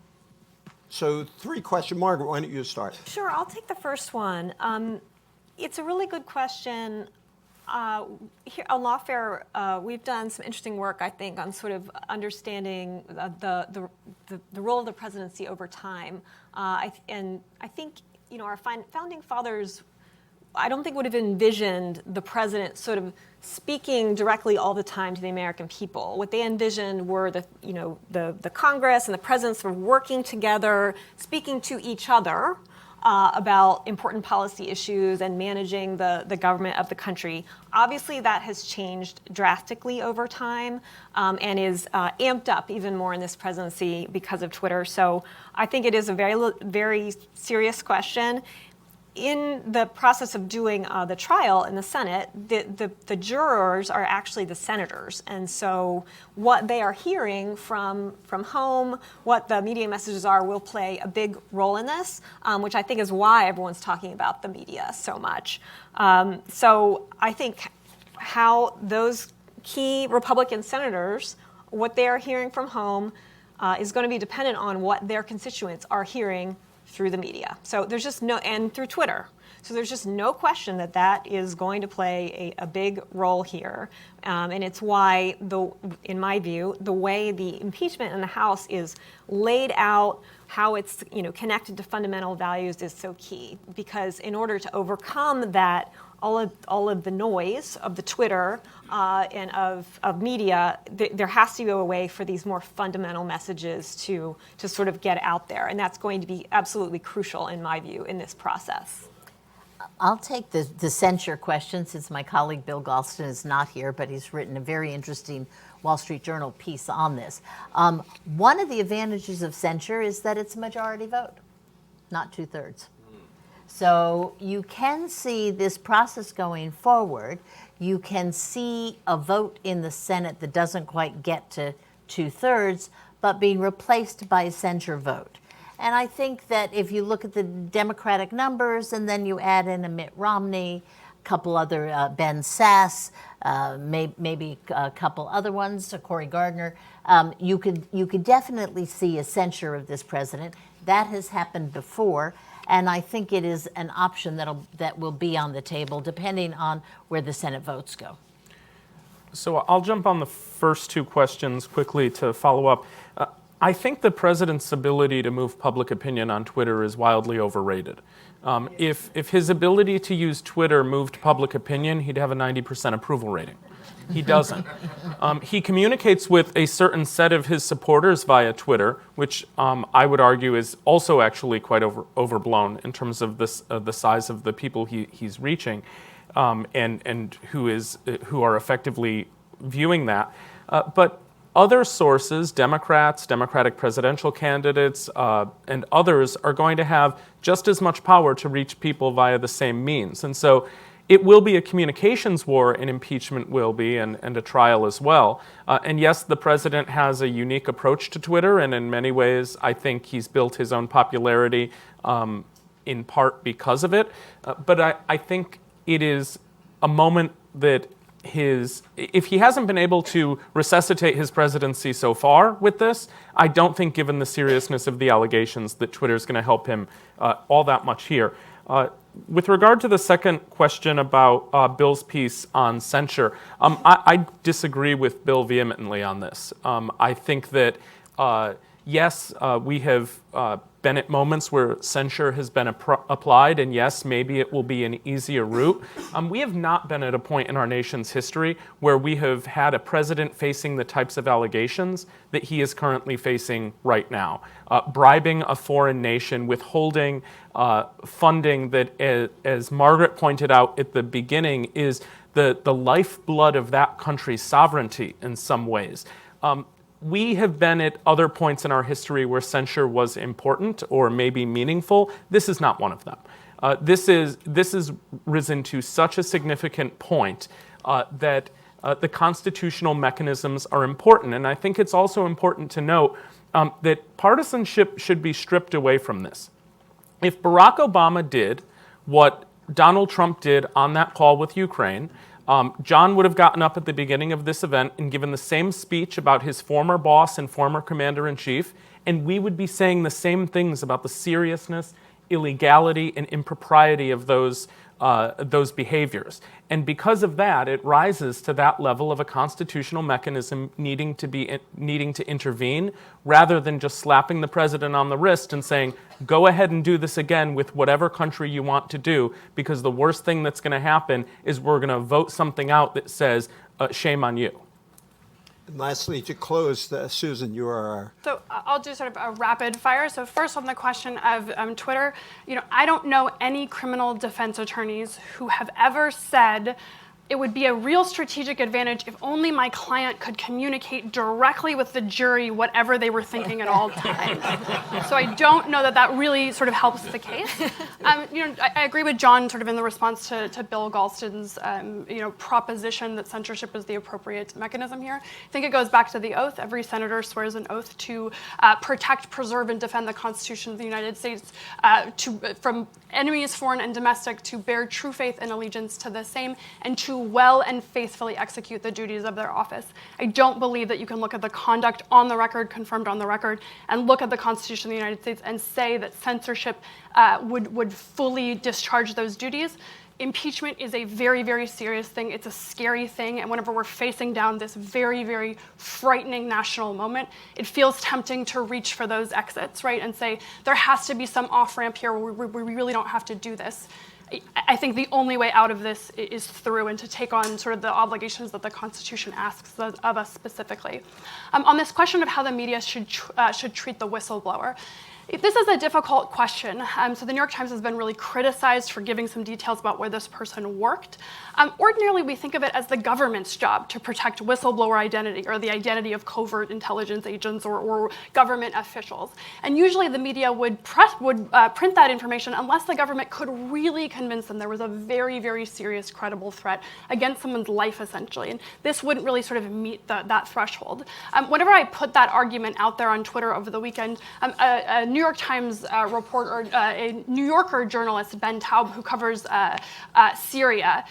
So three questions. Margaret, why don't you start? Sure, I'll take the first one. It's a really good question. Here on Lawfare, we've done some interesting work, I think, on sort of understanding the role of the presidency over time. And I think, you know, our founding fathers, I don't think would have envisioned the president sort of speaking directly all the time to the American people. What they envisioned were the Congress and the president sort of working together, speaking to each other about important policy issues and managing the government of the country. Obviously, that has changed drastically over time and is amped up even more in this presidency because of Twitter. So I think it is a very, very serious question. In the process of doing the trial in the Senate, the jurors are actually the senators. And so what they are hearing from home, what the media messages are, will play a big role in this, which I think is why everyone's talking about the media so much. So I think how those key Republican senators, what they are hearing from home, is going to be dependent on what their constituents are hearing through the media. So there's just and through Twitter. So there's just no question that that is going to play a big role here. And it's why, in my view, the way the impeachment in the House is laid out, how it's connected to fundamental values is so key. Because in order to overcome that, all of the noise of the Twitter and of media, there has to be a way for these more fundamental messages to sort of get out there. And that's going to be absolutely crucial, in my view, in this process. I'll take the censure question, since my colleague Bill Galston is not here, but he's written a very interesting Wall Street Journal piece on this. One of the advantages of censure is that it's a majority vote, not 2/3. So you can see this process going forward. You can see a vote in the Senate that doesn't quite get to 2/3, but being replaced by a censure vote. And I think that if you look at the Democratic numbers and then you add in a Mitt Romney, a couple other Ben Sass, maybe a couple other ones, Cory Gardner, you could definitely see a censure of this president. That has happened before. And I think it is an option that will be on the table, depending on where the Senate votes go. So I'll jump on the first two questions quickly to follow up. I think the president's ability to move public opinion on Twitter is wildly overrated. If his ability to use Twitter moved public opinion, he'd have a 90% approval rating. He doesn't. He communicates with a certain set of his supporters via Twitter, which I would argue is also actually quite overblown in terms of the size of the people he's reaching, and who are effectively viewing that. But other sources, Democrats, Democratic presidential candidates, and others are going to have just as much power to reach people via the same means. And so it will be a communications war, and impeachment will be, and a trial as well. And yes, the president has a unique approach to Twitter, and in many ways, I think he's built his own popularity in part because of it. But I think it is a moment that if he hasn't been able to resuscitate his presidency so far with this, I don't think, given the seriousness of the allegations, that Twitter's going to help him all that much here. With regard to the second question about Bill's piece on censure, I disagree with Bill vehemently on this. I think that, yes, we have been at moments where censure has been applied, and yes, maybe it will be an easier route. We have not been at a point in our nation's history where we have had a president facing the types of allegations that he is currently facing right now. Bribing a foreign nation, withholding funding that, as Margaret pointed out at the beginning, is the lifeblood of that country's sovereignty in some ways. We have been at other points in our history where censure was important or maybe meaningful. This is not one of them. This is risen to such a significant point that the constitutional mechanisms are important. And I think it's also important to note that partisanship should be stripped away from this. If Barack Obama did what Donald Trump did on that call with Ukraine, John would have gotten up at the beginning of this event and given the same speech about his former boss and former commander-in-chief, and we would be saying the same things about the seriousness, illegality, and impropriety of those behaviors. And because of that, it rises to that level of a constitutional mechanism needing to intervene, rather than just slapping the president on the wrist and saying, go ahead and do this again with whatever country you want to do, because the worst thing that's going to happen is we're going to vote something out that says, shame on you. And lastly, to close, Susan, you are. So I'll do sort of a rapid fire. So first, on the question of Twitter, I don't know any criminal defense attorneys who have ever said it would be a real strategic advantage if only my client could communicate directly with the jury whatever they were thinking at all times. So I don't know that really sort of helps the case. I agree with John sort of in the response to Bill Galston's proposition that censorship is the appropriate mechanism here. I think it goes back to the oath. Every senator swears an oath to protect, preserve, and defend the Constitution of the United States from enemies, foreign and domestic, to bear true faith and allegiance to the same, and to well and faithfully execute the duties of their office. I don't believe that you can look at the conduct on the record, confirmed on the record, and look at the Constitution of the United States and say that censorship would fully discharge those duties. Impeachment is a very, very serious thing. It's a scary thing. And whenever we're facing down this very, very frightening national moment, it feels tempting to reach for those exits, right? And say, there has to be some off-ramp here where we really don't have to do this. I think the only way out of this is through and to take on sort of the obligations that the Constitution asks of us specifically. On this question of how the media should treat the whistleblower, this is a difficult question. So the New York Times has been really criticized for giving some details about where this person worked. Ordinarily, we think of it as the government's job to protect whistleblower identity or the identity of covert intelligence agents or government officials. And usually the media would print that information unless the government could really convince them there was a very, very serious, credible threat against someone's life, essentially. And this wouldn't really sort of meet that threshold. Whenever I put that argument out there on Twitter over the weekend, a New York Times reporter, a New Yorker journalist, Ben Taub, who covers Syria,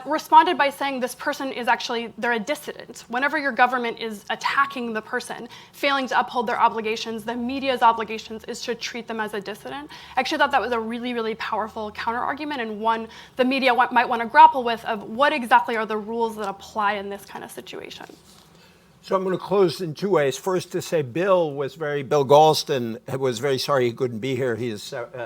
responded by saying this person is actually, they're a dissident. Whenever your government is attacking the person, failing to uphold their obligations, the media's obligations is to treat them as a dissident. I actually thought that was a really, really powerful counter-argument, and one the media might want to grapple with, of what exactly are the rules that apply in this kind of situation. So I'm going to close in two ways. First, to say Bill Galston was very sorry he couldn't be here. He is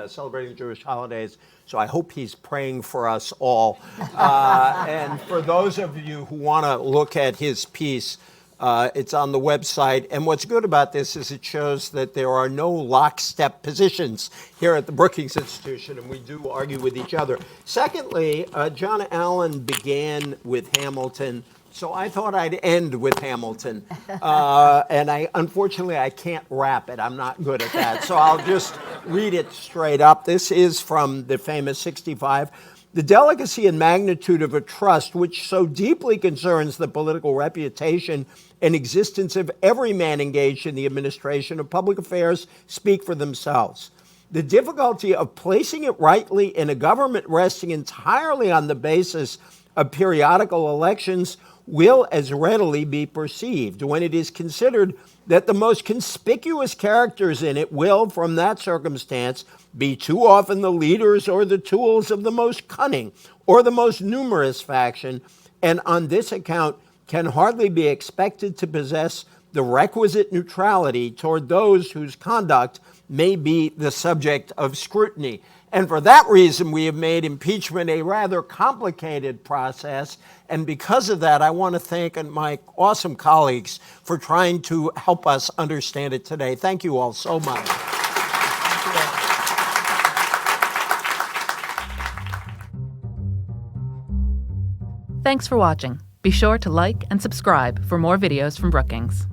celebrating Jewish holidays, so I hope he's praying for us all. And for those of you who want to look at his piece, it's on the website. And what's good about this is it shows that there are no lockstep positions here at the Brookings Institution, and we do argue with each other. Secondly, John Allen began with Hamilton, so I thought I'd end with Hamilton. And unfortunately, I can't rap it. I'm not good at that. So I'll just read it straight up. This is from the famous 65. The delicacy and magnitude of a trust which so deeply concerns the political reputation and existence of every man engaged in the administration of public affairs speak for themselves. The difficulty of placing it rightly in a government resting entirely on the basis of periodical elections will as readily be perceived when it is considered that the most conspicuous characters in it will, from that circumstance, be too often the leaders or the tools of the most cunning or the most numerous faction, and on this account can hardly be expected to possess the requisite neutrality toward those whose conduct may be the subject of scrutiny. And for that reason, we have made impeachment a rather complicated process. And because of that, I want to thank my awesome colleagues for trying to help us understand it today. Thank you all so much. Thanks for watching. Be sure to like and subscribe for more videos from Brookings.